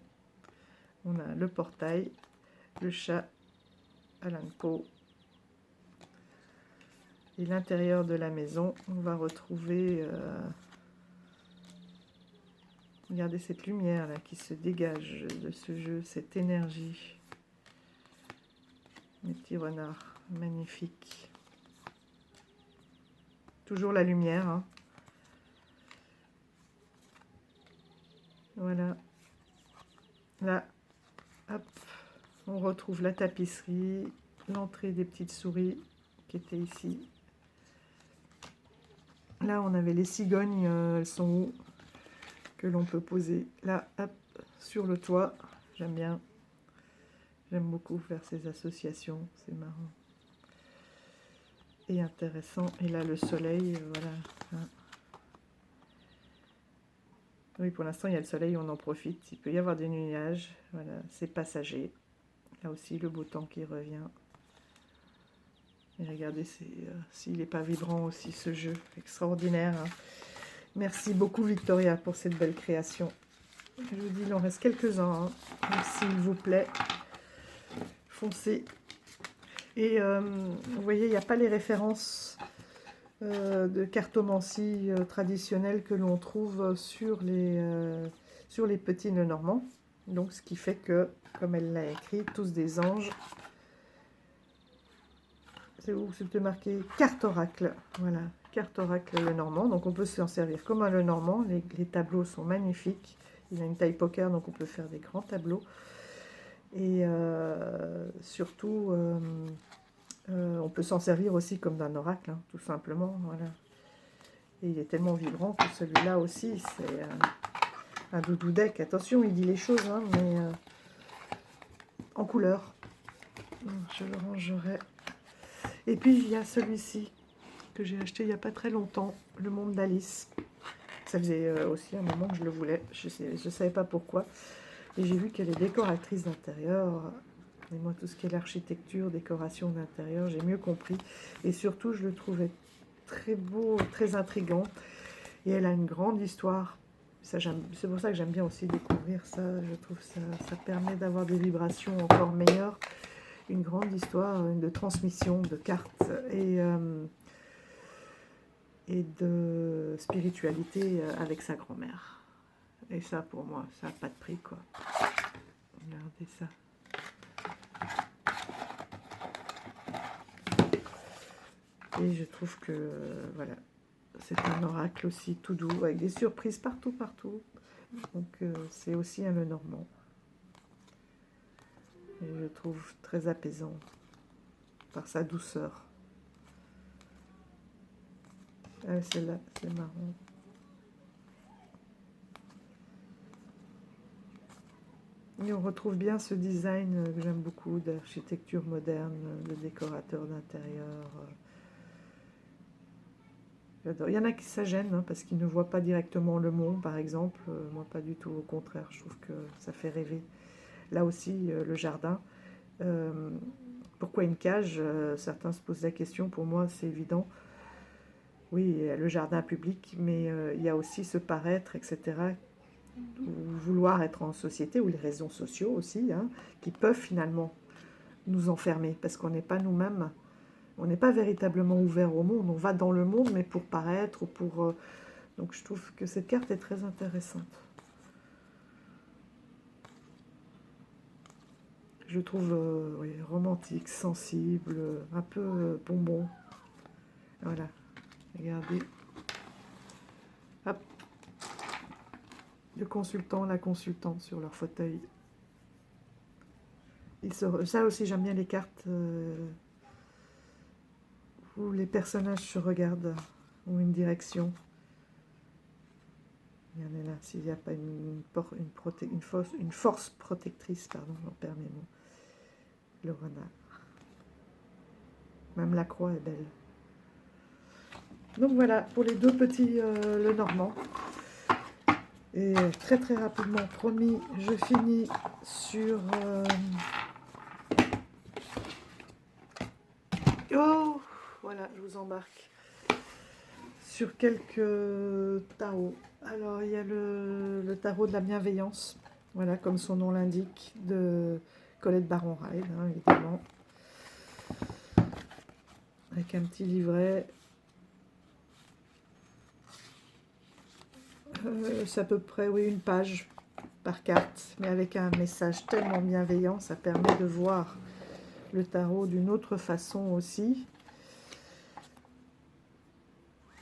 S1: On a le portail, le chat, Alan Poe. Et l'intérieur de la maison, on va retrouver... regardez cette lumière là qui se dégage de ce jeu, cette énergie. Les petits renards, magnifiques. Toujours la lumière. Hein. Voilà. Là, hop, on retrouve la tapisserie, l'entrée des petites souris qui étaient ici. Là, on avait les cigognes, elles sont où? Que l'on peut poser là, hop, sur le toit. J'aime bien. J'aime beaucoup faire ces associations, c'est marrant. Et intéressant. Et là, le soleil, voilà. Hein. Oui, pour l'instant, il y a le soleil, on en profite. Il peut y avoir des nuages. Voilà, c'est passager. Là aussi, le beau temps qui revient. Et regardez s'il n'est pas vibrant aussi, ce jeu. Extraordinaire. Hein. Merci beaucoup, Victoria, pour cette belle création. Je vous dis, il en reste quelques-uns. Hein. Donc, s'il vous plaît, foncez. Et vous voyez, il n'y a pas les références de cartomancie traditionnelle que l'on trouve sur les petits Lenormand. Donc, ce qui fait que, comme elle l'a écrit, tous des anges. C'est où? C'était marqué carte oracle. Voilà, carte oracle Lenormand. Donc, on peut s'en servir comme un Lenormand. Les tableaux sont magnifiques. Il a une taille poker, donc on peut faire des grands tableaux. Et surtout, on peut s'en servir aussi comme d'un oracle, hein, tout simplement. Voilà. Et il est tellement vibrant que celui-là aussi, c'est un doudou deck. Attention, il dit les choses, hein, mais en couleur. Je le rangerai. Et puis, il y a celui-ci que j'ai acheté il n'y a pas très longtemps, Le Monde d'Alice. Ça faisait aussi un moment que je le voulais. Je ne savais pas pourquoi. Et j'ai vu qu'elle est décoratrice d'intérieur. Et moi, tout ce qui est l'architecture, décoration d'intérieur, j'ai mieux compris. Et surtout, je le trouvais très beau, très intriguant. Et elle a une grande histoire. C'est pour ça que j'aime bien aussi découvrir ça. Je trouve que ça permet d'avoir des vibrations encore meilleures. Une grande histoire de transmission de cartes et de spiritualité avec sa grand-mère. Et ça, pour moi, ça n'a pas de prix, quoi. Regardez ça. Et je trouve que, voilà, c'est un oracle aussi tout doux, avec des surprises partout, partout. Donc, c'est aussi un Lenormand. Et je trouve très apaisant par sa douceur. Ah, celle-là, c'est marrant. Et on retrouve bien ce design que j'aime beaucoup, d'architecture moderne, de décorateur d'intérieur. J'adore. Il y en a qui ça gêne, hein, parce qu'ils ne voient pas directement le mont, par exemple. Moi, pas du tout, au contraire, je trouve que ça fait rêver. Là aussi, le jardin. Pourquoi une cage? Certains se posent la question, pour moi, c'est évident. Oui, le jardin public, mais il y a aussi ce paraître, etc., ou vouloir être en société, ou les réseaux sociaux aussi, hein, qui peuvent finalement nous enfermer, parce qu'on n'est pas nous-mêmes, on n'est pas véritablement ouvert au monde, on va dans le monde, mais pour paraître, ou pour... donc je trouve que cette carte est très intéressante. Je trouve oui, romantique, sensible, un peu bonbon. Voilà, regardez. Hop. Le consultant, la consultante sur leur fauteuil. Ça aussi, j'aime bien les cartes. où les personnages se regardent, ou une direction. Regardez là, s'il n'y a pas une force protectrice, pardon, j'en perds mes mots. Le renard. Même la croix est belle. Donc voilà, pour les deux petits le normand. Et très très rapidement, promis, je finis sur... Oh, voilà, je vous embarque sur quelques tarots. Alors, il y a le tarot de la bienveillance, voilà, comme son nom l'indique, de Colette Baron-Ryde, hein, évidemment. Avec un petit livret. C'est à peu près, oui, une page par carte, mais avec un message tellement bienveillant, ça permet de voir le tarot d'une autre façon aussi.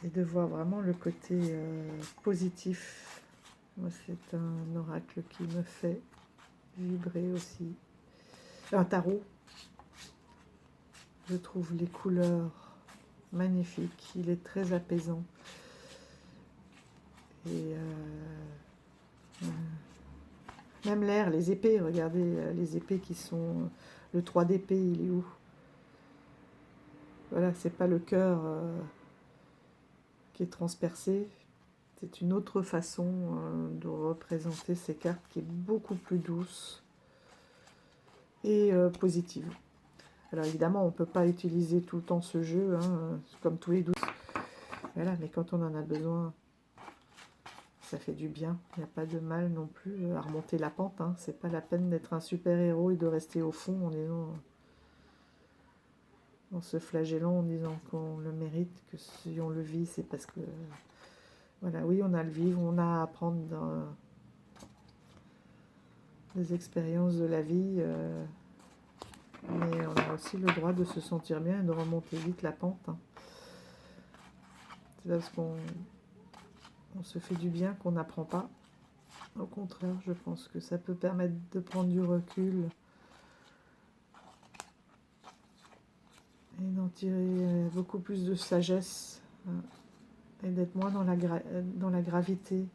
S1: Et de voir vraiment le côté positif. Moi, c'est un oracle qui me fait vibrer aussi. Un tarot. Je trouve les couleurs magnifiques. Il est très apaisant. Et même l'air, les épées, regardez les épées qui sont... Le 3 d'épée, il est où? Voilà, c'est pas le cœur qui est transpercé. C'est une autre façon de représenter ces cartes qui est beaucoup plus douce et positive. Alors évidemment, on ne peut pas utiliser tout le temps ce jeu, hein, comme tous les 12. Voilà, mais quand on en a besoin, ça fait du bien. Il n'y a pas de mal non plus à remonter la pente. Hein. C'est pas la peine d'être un super-héros et de rester au fond en se flagellant en disant qu'on le mérite, que si on le vit, c'est parce que... Voilà, oui, on a à le vivre, on a à apprendre des expériences de la vie, mais on a aussi le droit de se sentir bien et de remonter vite la pente. Hein. C'est parce qu'on se fait du bien qu'on n'apprend pas. Au contraire, je pense que ça peut permettre de prendre du recul et d'en tirer beaucoup plus de sagesse, hein, et d'être moins dans la gravité.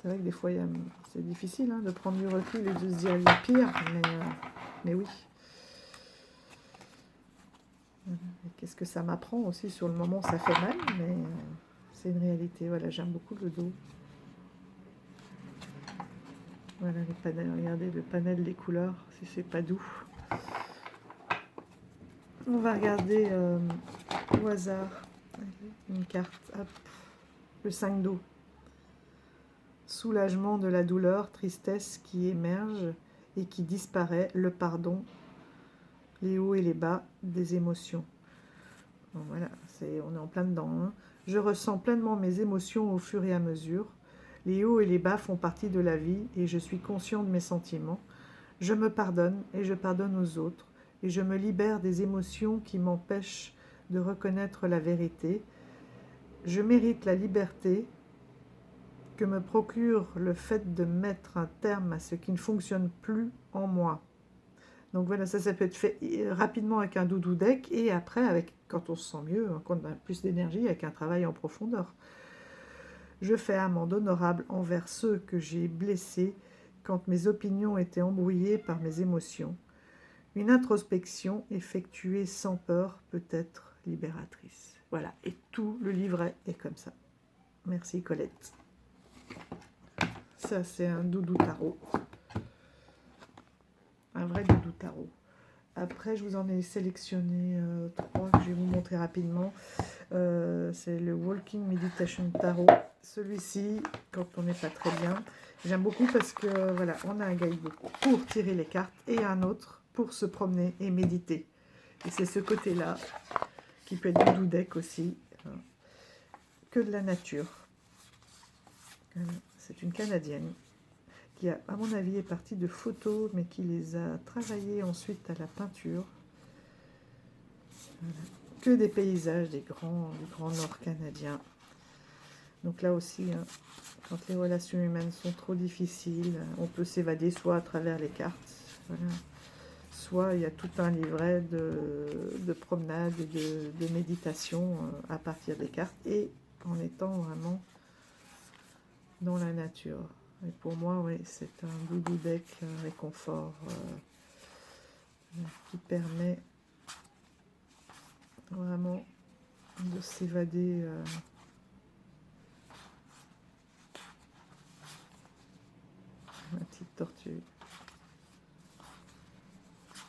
S1: C'est vrai que des fois, c'est difficile, hein, de prendre du recul et de se dire il y a pire, mais oui. Qu'est-ce que ça m'apprend aussi? Sur le moment, ça fait mal, mais c'est une réalité. Voilà, j'aime beaucoup le dos. Voilà les panels, regardez le panel des couleurs, si c'est pas doux. On va regarder au hasard une carte, hop, le 5 d'eau. Soulagement de la douleur, tristesse qui émerge et qui disparaît, le pardon, les hauts et les bas des émotions. Bon, voilà, on est en plein dedans. Hein. Je ressens pleinement mes émotions au fur et à mesure. Les hauts et les bas font partie de la vie et je suis conscient de mes sentiments. Je me pardonne et je pardonne aux autres et je me libère des émotions qui m'empêchent de reconnaître la vérité. Je mérite la liberté que me procure le fait de mettre un terme à ce qui ne fonctionne plus en moi. Donc voilà, ça peut être fait rapidement avec un doudou deck et après, quand on se sent mieux, quand on a plus d'énergie, avec un travail en profondeur. Je fais amende honorable envers ceux que j'ai blessés quand mes opinions étaient embrouillées par mes émotions. Une introspection effectuée sans peur peut être libératrice. Voilà, et tout le livret est comme ça. Merci Colette. Ça, c'est un doudou tarot. Un vrai doudou tarot. Après, je vous en ai sélectionné 3 que je vais vous montrer rapidement. C'est le Walking Meditation Tarot. Celui-ci, quand on n'est pas très bien, j'aime beaucoup parce que voilà, on a un guidebook pour tirer les cartes et un autre pour se promener et méditer. Et c'est ce côté-là qui peut être doudou deck aussi, hein, que de la nature. C'est une Canadienne qui, à mon avis, est partie de photos, mais qui les a travaillées ensuite à la peinture. Voilà. Que des paysages, du grand nord canadien. Donc là aussi, hein, quand les relations humaines sont trop difficiles, on peut s'évader soit à travers les cartes. Voilà. soi, il y a tout un livret de promenade et de méditation à partir des cartes et en étant vraiment dans la nature. Et pour moi, oui, c'est un doudou deck réconfort qui permet vraiment de s'évader. La petite tortue.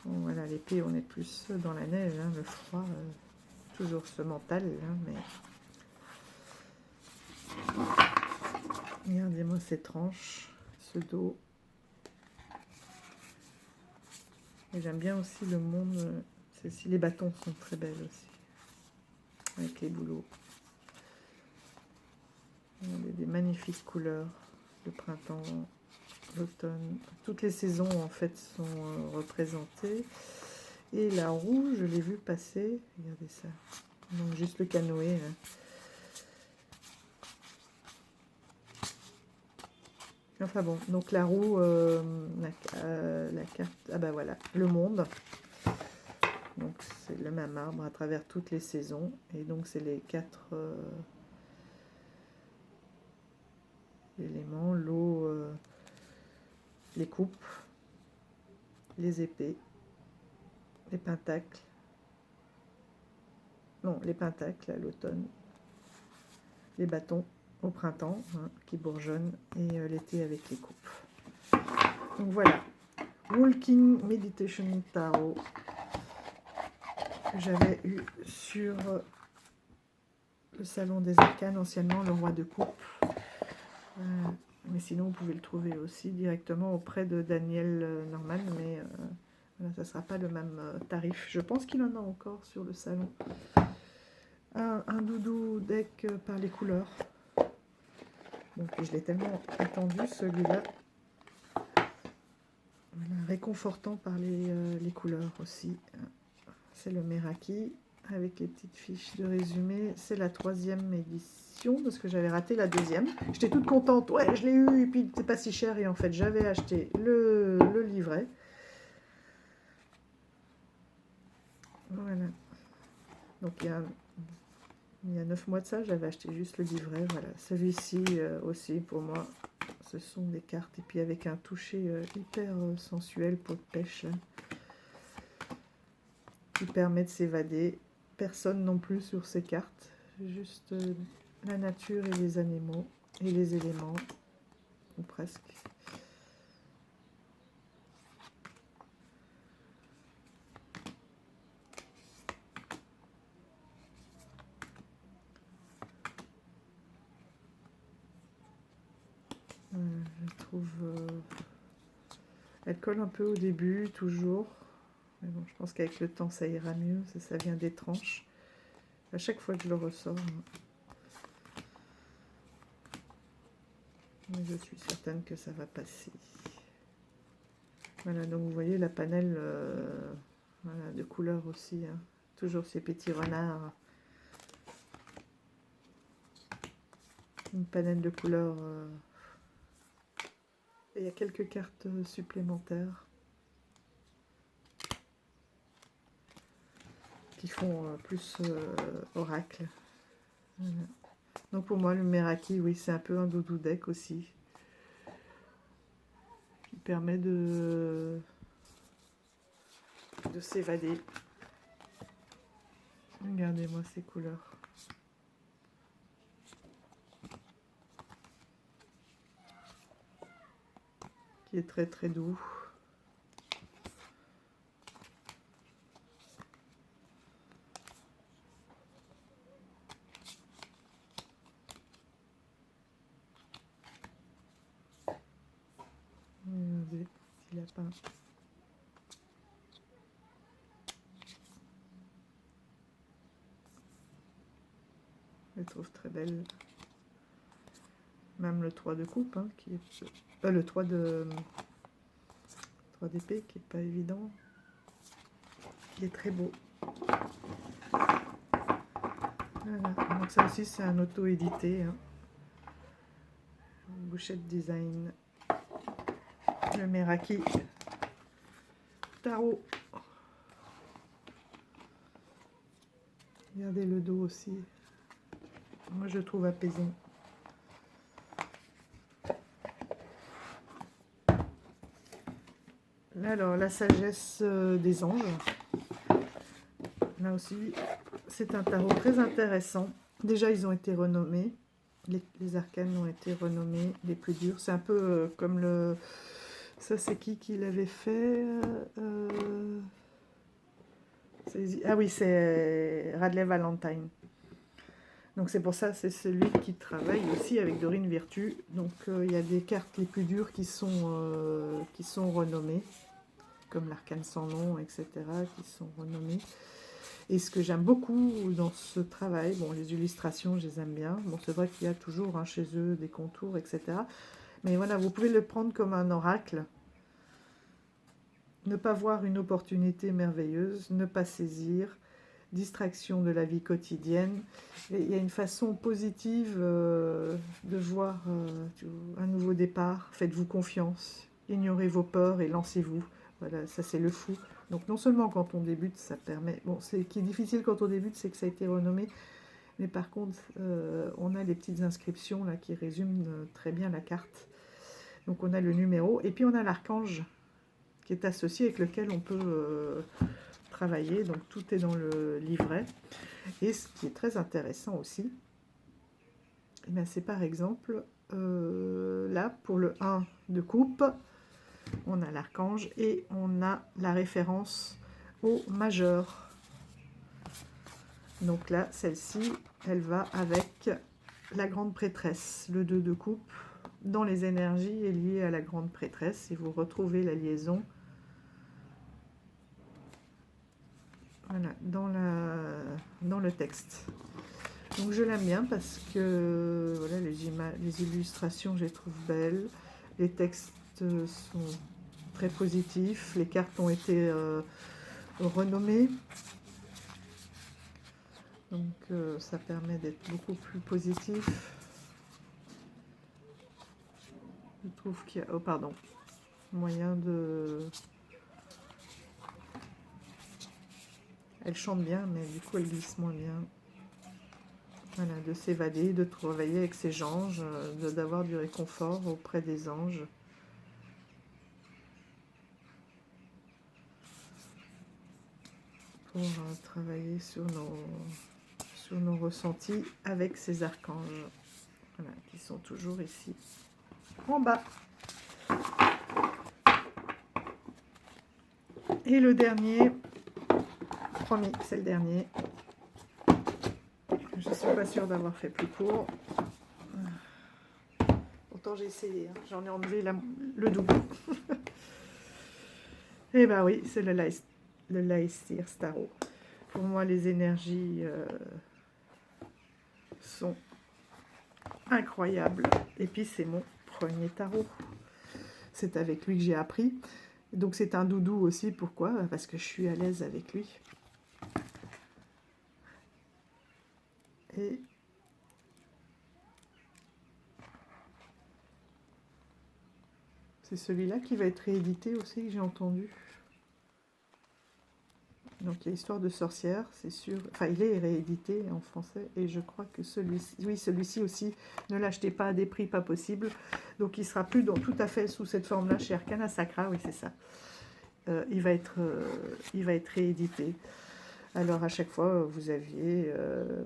S1: Bon, voilà, l'épée, on est plus dans la neige, hein, le froid, toujours ce mental, hein, mais regardez-moi ces tranches, ce dos. Et j'aime bien aussi le monde, celles-ci, les bâtons sont très belles aussi, avec les boulots. Des magnifiques couleurs, le printemps, l'automne, toutes les saisons en fait sont représentées. Et la roue, je l'ai vue passer, regardez ça, donc juste le canoë. Hein. Enfin bon, donc la roue, la carte, ah ben voilà, le monde. Donc c'est le même arbre à travers toutes les saisons. Et donc c'est les 4 éléments, l'eau, les coupes, les épées, les pentacles. Non, les pentacles à l'automne, les bâtons au printemps, hein, qui bourgeonnent, et l'été avec les coupes. Donc voilà, Walking Meditation Tarot, que j'avais eu sur le salon des arcanes, anciennement le roi de coupe. Mais sinon, vous pouvez le trouver aussi directement auprès de Daniel Norman, mais ça ne sera pas le même tarif. Je pense qu'il en a encore sur le salon. Un doudou deck par les couleurs. Donc, je l'ai tellement attendu, celui-là. Voilà, réconfortant par les couleurs aussi. C'est le Meraki, avec les petites fiches de résumé. C'est la 3e édition, parce que j'avais raté la 2e. J'étais toute contente. Ouais, je l'ai eu, et puis c'est pas si cher. Et en fait, j'avais acheté le livret. Voilà. Donc, il y a 9 mois de ça, j'avais acheté juste le livret. Voilà. Celui-ci aussi, pour moi, ce sont des cartes. Et puis, avec un toucher hyper sensuel, peau de pêche, là, qui permet de s'évader. Personne non plus sur ces cartes. Juste la nature et les animaux et les éléments, ou presque. Je trouve... elle colle un peu au début, toujours. Mais bon, je pense qu'avec le temps, ça ira mieux. Ça vient des tranches. À chaque fois que je le ressors. Mais je suis certaine que ça va passer. Voilà, donc vous voyez la panel voilà, de couleurs aussi. Hein. Toujours ces petits renards. Une panel de couleurs. Et il y a quelques cartes supplémentaires qui font plus oracle. Voilà. Donc pour moi, le Meraki, oui, c'est un peu un doudou deck aussi. Qui permet de s'évader. Regardez-moi ces couleurs. Qui est très très doux. Regardez, petit lapin. Je le trouve très belle. Même le 3 de coupe, hein, qui est le 3 d'épée, qui est pas évident. Qui est très beau. Voilà. Donc ça aussi, c'est un auto-édité. Hein. Bouchette Design. Le Meraki Tarot. Regardez le dos aussi. Moi, je trouve apaisant. Alors, la sagesse des anges. Là aussi, c'est un tarot très intéressant. Déjà, ils ont été renommés. Les arcanes ont été renommés les plus durs. C'est un peu comme le... Ça, c'est qui l'avait fait Ah oui, c'est Radley Valentine. Donc c'est pour ça, c'est celui qui travaille aussi avec Dorine Virtue. Donc il y a des cartes les plus dures qui sont renommées, comme l'arcane sans nom, etc., qui sont renommées. Et ce que j'aime beaucoup dans ce travail, bon, les illustrations, je les aime bien. Bon, c'est vrai qu'il y a toujours chez eux des contours, etc. Mais voilà, vous pouvez le prendre comme un oracle. Ne pas voir une opportunité merveilleuse, ne pas saisir, distraction de la vie quotidienne. Et il y a une façon positive de voir un nouveau départ. Faites-vous confiance, ignorez vos peurs et lancez-vous. Voilà, ça c'est le fou. Donc non seulement quand on débute, ça permet... Bon, ce qui est difficile quand on débute, c'est que ça a été renommé. Mais par contre, on a les petites inscriptions là qui résument très bien la carte. Donc on a le numéro et puis on a l'archange qui est associé avec lequel on peut travailler. Donc tout est dans le livret. Et ce qui est très intéressant aussi, eh c'est par exemple, là pour le 1 de coupe, on a l'archange et on a la référence au majeur. Donc là, celle-ci, elle va avec la grande prêtresse. Le 2 de coupe, dans les énergies, est lié à la grande prêtresse. Et vous retrouvez la liaison voilà, dans le texte. Donc je l'aime bien parce que voilà, les illustrations, je les trouve belles. Les textes sont très positifs. Les cartes ont été renommées. Donc ça permet d'être beaucoup plus positif. Je trouve qu'il y a... Oh pardon. Moyen de... Elle chante bien, mais du coup elle glisse moins bien. Voilà, de s'évader, de travailler avec ses anges, d'avoir du réconfort auprès des anges. Pour travailler sur nos ressentis avec ces archanges. Voilà, qui sont toujours ici, en bas. Et le dernier, promis, c'est le dernier. Je ne suis pas sûre d'avoir fait plus court. Pourtant j'ai essayé, hein. J'en ai enlevé le double. Et ben oui, c'est le Leicester Tarot. Pour moi, les énergies sont incroyables. Et puis c'est mon premier tarot. C'est avec lui que j'ai appris. Donc c'est un doudou aussi. Pourquoi? Parce que je suis à l'aise avec lui. Et c'est celui-là qui va être réédité aussi, que j'ai entendu. Donc il y a Histoire de sorcière, c'est sûr. Enfin, il est réédité en français. Et je crois que celui-ci, oui, celui-ci aussi, ne l'achetez pas à des prix pas possibles. Donc il sera plus tout à fait sous cette forme-là chez Arcana Sacra, oui c'est ça. Il va être réédité. Alors à chaque fois, vous aviez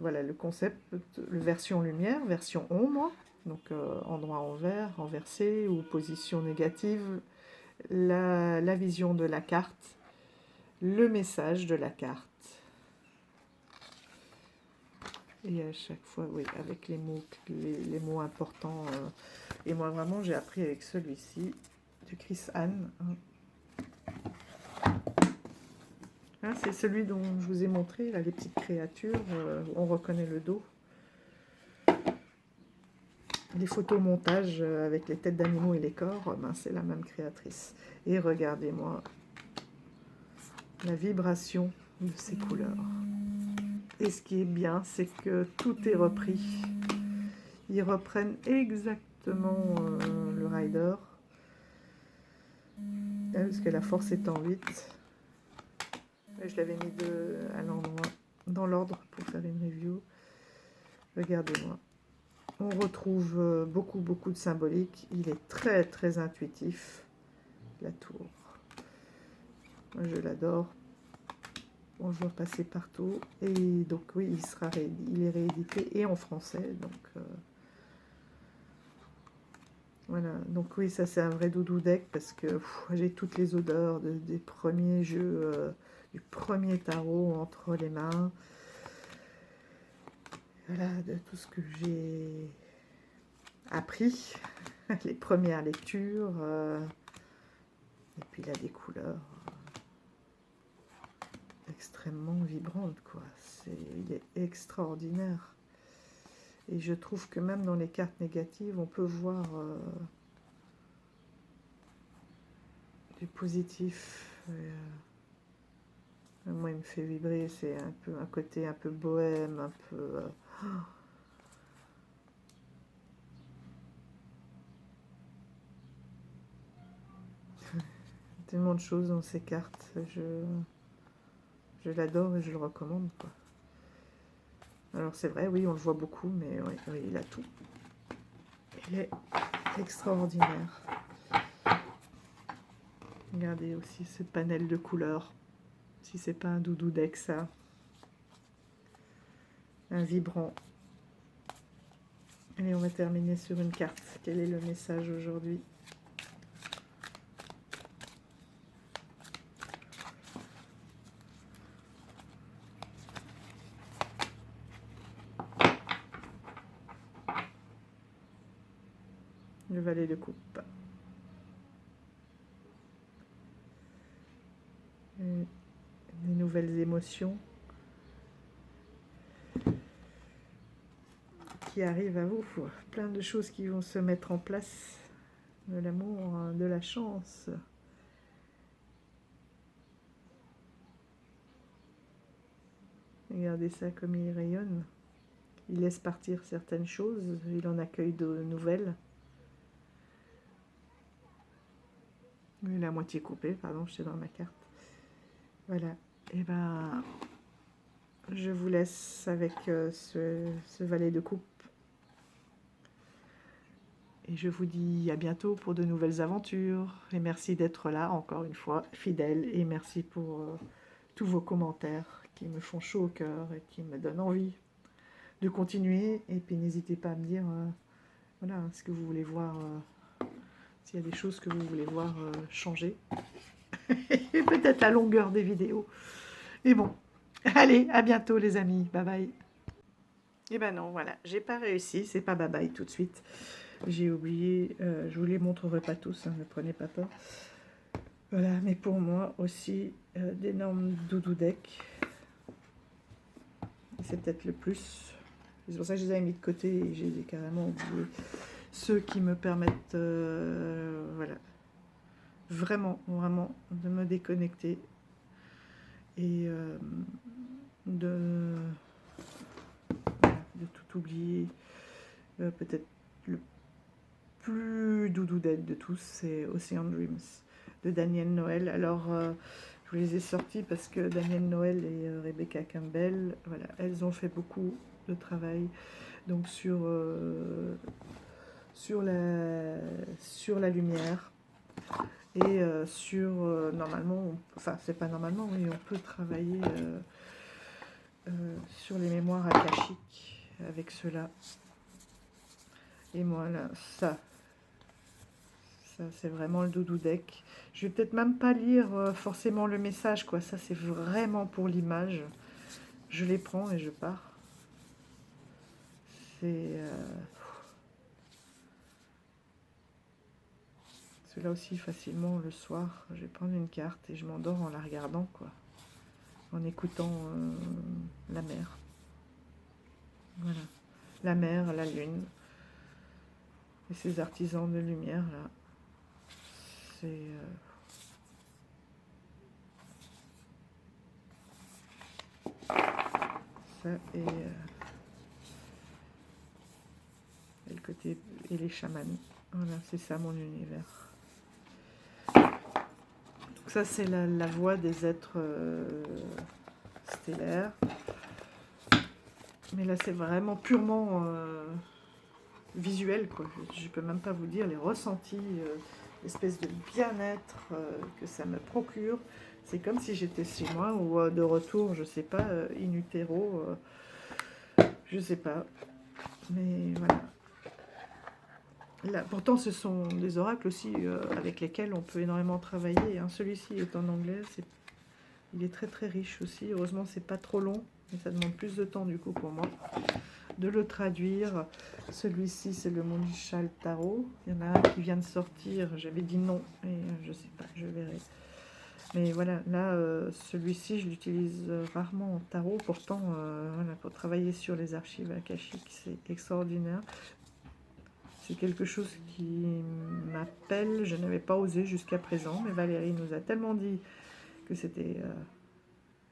S1: voilà, le concept, version lumière, version ombre, donc endroit envers, renversé ou position négative, la vision de la carte, le message de la carte. Et à chaque fois, oui, avec les mots importants. Et moi vraiment, j'ai appris avec celui-ci, de Chris Anne. Hein, c'est celui dont je vous ai montré, là, les petites créatures, on reconnaît le dos. Les photomontages avec les têtes d'animaux et les corps, ben, c'est la même créatrice. Et regardez-moi la vibration de ces couleurs. Et ce qui est bien, c'est que tout est repris. Ils reprennent exactement le rider. Parce que la force est en 8. Je l'avais mis à l'endroit dans l'ordre pour faire une review. Regardez-moi. On retrouve beaucoup de symbolique. Il est très intuitif. La tour. Moi, je l'adore. On le voit passer partout. Et donc oui, il est réédité et en français. Donc voilà. Donc oui, ça c'est un vrai doudou deck parce que j'ai toutes les odeurs des premiers jeux, du premier tarot entre les mains. Voilà, de tout ce que j'ai appris, les premières lectures, et puis là des couleurs extrêmement vibrantes, quoi. Il est extraordinaire. Et je trouve que même dans les cartes négatives, on peut voir du positif. Moi, il me fait vibrer, c'est un peu un côté un peu bohème, un peu... tellement de choses dans ces cartes. Je l'adore et je le recommande, quoi. Alors c'est vrai, oui, on le voit beaucoup, mais oui, oui, il a tout. Il est extraordinaire. Regardez aussi ce panel de couleurs. Si c'est pas un doudou deck, ça. Un vibrant. Allez, on va terminer sur une carte. Quel est le message aujourd'hui? Le valet de coupe. Des nouvelles émotions qui arrivent à vous. Plein de choses qui vont se mettre en place. De l'amour, de la chance. Regardez ça comme il rayonne. Il laisse partir certaines choses. Il en accueille de nouvelles. La moitié coupée, pardon, j'étais dans ma carte. Voilà. Et ben, je vous laisse avec ce valet de coupe. Et je vous dis à bientôt pour de nouvelles aventures. Et merci d'être là, encore une fois, fidèle. Et merci pour tous vos commentaires qui me font chaud au cœur et qui me donnent envie de continuer. Et puis n'hésitez pas à me dire, voilà, ce que vous voulez voir, s'il y a des choses que vous voulez voir changer. Et peut-être la longueur des vidéos. Et bon, allez, à bientôt les amis. Bye bye. Et ben non, voilà, j'ai pas réussi. C'est pas bye bye tout de suite. J'ai oublié, je vous les montrerai pas tous, hein, ne prenez pas peur. Voilà, mais pour moi aussi, d'énormes doudou decks. C'est peut-être le plus. C'est pour ça que je les avais mis de côté et j'ai carrément oublié ceux qui me permettent, voilà, vraiment de me déconnecter et de tout oublier. Peut-être le plus doudou deck de tous, c'est Ocean Dreams de Danielle Noël. Alors, je vous les ai sortis parce que Danielle Noël et Rebecca Campbell, voilà, elles ont fait beaucoup de travail donc sur la lumière et sur normalement, enfin c'est pas normalement, oui, on peut travailler sur les mémoires akashiques avec cela. Et voilà, ça c'est vraiment le doudou deck. Je vais peut-être même pas lire forcément le message, quoi. Ça, c'est vraiment pour l'image. Je les prends et je pars. C'est... Cela aussi, facilement, le soir, je vais prendre une carte et je m'endors en la regardant, quoi. En écoutant la mer. Voilà. La mer, la lune. Et ces artisans de lumière, là. C'est... ça et le côté... Et les chamans. Voilà, c'est ça mon univers. Donc ça, c'est la voix des êtres stellaires. Mais là, c'est vraiment purement visuel, quoi. Je peux même pas vous dire les ressentis, l'espèce de bien-être que ça me procure. C'est comme si j'étais chez moi ou de retour, je sais pas, in utero, je sais pas. Mais voilà. Là, pourtant, ce sont des oracles aussi avec lesquels on peut énormément travailler, hein. Celui-ci est en anglais, il est très très riche aussi. Heureusement, c'est pas trop long, mais ça demande plus de temps du coup pour moi de le traduire. Celui-ci, c'est le Mondial Tarot. Il y en a un qui vient de sortir. J'avais dit non, et je sais pas, je verrai. Mais voilà, là, celui-ci, je l'utilise rarement en tarot. Pourtant, voilà, pour travailler sur les archives akashiques, c'est extraordinaire. C'est quelque chose qui m'appelle. Je n'avais pas osé jusqu'à présent, mais Valérie nous a tellement dit que c'était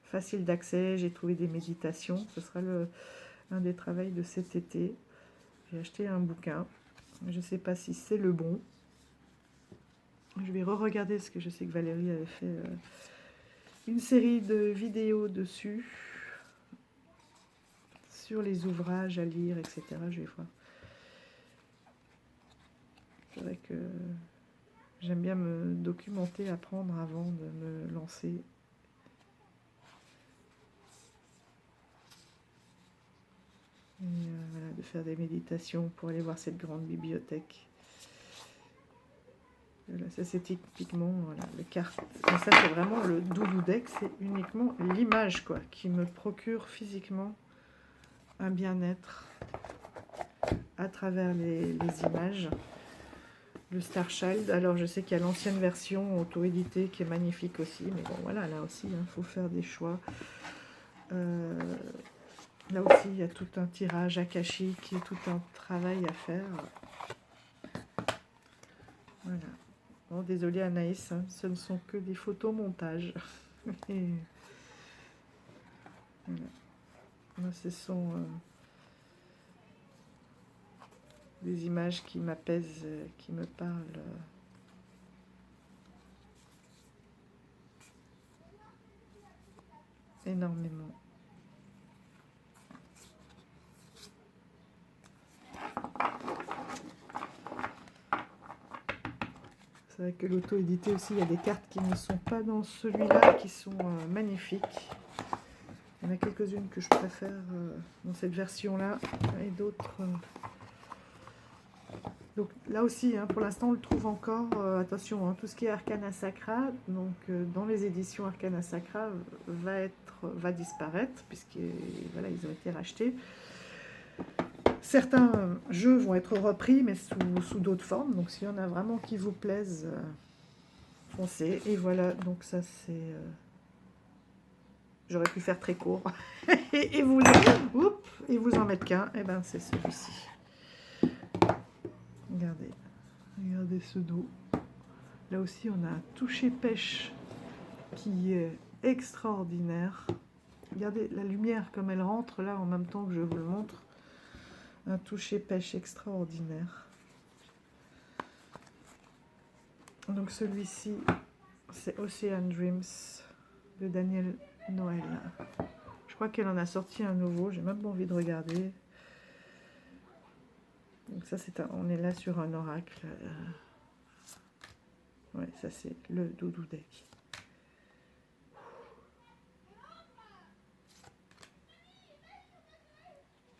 S1: facile d'accès. J'ai trouvé des méditations. Ce sera un des travaux de cet été. J'ai acheté un bouquin. Je ne sais pas si c'est le bon. Je vais re-regarder parce que je sais que Valérie avait fait une série de vidéos dessus, sur les ouvrages à lire, etc. Je vais voir. C'est vrai que j'aime bien me documenter, apprendre avant de me lancer. Et voilà, de faire des méditations pour aller voir cette grande bibliothèque. Voilà, ça c'est typiquement voilà, les cartes. Et ça c'est vraiment le doudou deck, c'est uniquement l'image quoi, qui me procure physiquement un bien-être à travers les images. Le Star Child, alors je sais qu'il y a l'ancienne version auto-éditée qui est magnifique aussi, mais bon voilà, là aussi, il faut faire des choix. Là aussi, il y a tout un tirage akashique, et tout un travail à faire. Voilà. Bon, désolée Anaïs, hein, ce ne sont que des photomontages. Et voilà. Moi, ce sont des images qui m'apaisent, qui me parlent. Énormément. C'est vrai que l'auto-édité aussi, il y a des cartes qui ne sont pas dans celui-là, qui sont magnifiques. Il y en a quelques-unes que je préfère dans cette version-là, et d'autres... Donc là aussi, hein, pour l'instant, on le trouve encore. Attention, hein, tout ce qui est Arcana Sacra, donc dans les éditions Arcana Sacra, va disparaître, puisqu'ils voilà, ils ont été rachetés. Certains jeux vont être repris, mais sous d'autres formes. Donc s'il y en a vraiment qui vous plaisent, foncez. Et voilà, donc ça c'est... J'aurais pu faire très court. et vous en mettre qu'un, et ben c'est celui-ci. Regardez ce dos. Là aussi, on a un toucher pêche qui est extraordinaire. Regardez la lumière comme elle rentre là en même temps que je vous le montre. Un toucher pêche extraordinaire. Donc celui-ci, c'est Ocean Dreams de Daniel Noël. Je crois qu'elle en a sorti un nouveau. J'ai même pas envie de regarder. Donc ça, on est là sur un oracle. Ouais, ça c'est le doudou deck.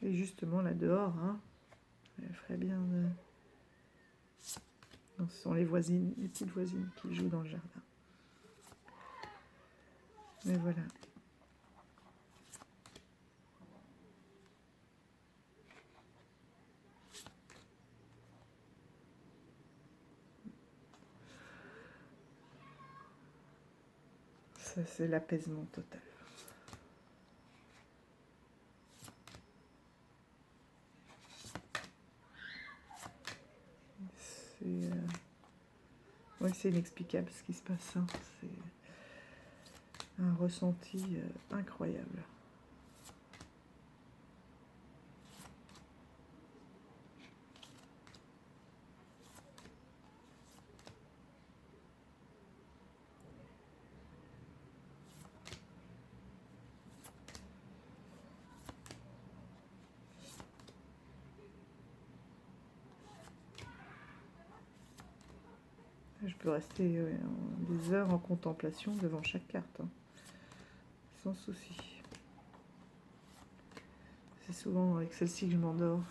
S1: Et justement là dehors, hein, elle ferait bien de... Non, ce sont les voisines, les petites voisines qui jouent dans le jardin. Mais voilà. Ça, c'est l'apaisement total. C'est ouais, c'est inexplicable ce qui se passe. Hein. C'est un ressenti incroyable. Je peux rester des heures en contemplation devant chaque carte, hein, sans souci. C'est souvent avec celle-ci que je m'endors,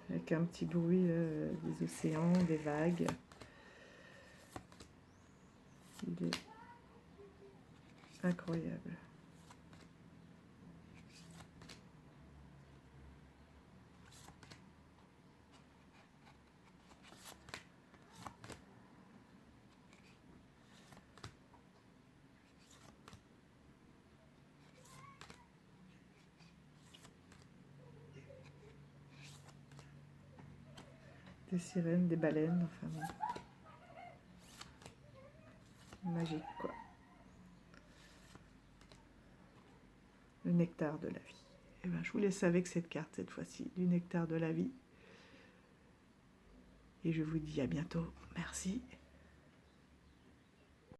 S1: avec un petit bruit des océans, des vagues. Il est incroyable. Des sirènes, des baleines, enfin bon. Magique, quoi. Le nectar de la vie. Et ben, je vous laisse avec cette carte cette fois-ci, du nectar de la vie. Et je vous dis à bientôt. Merci.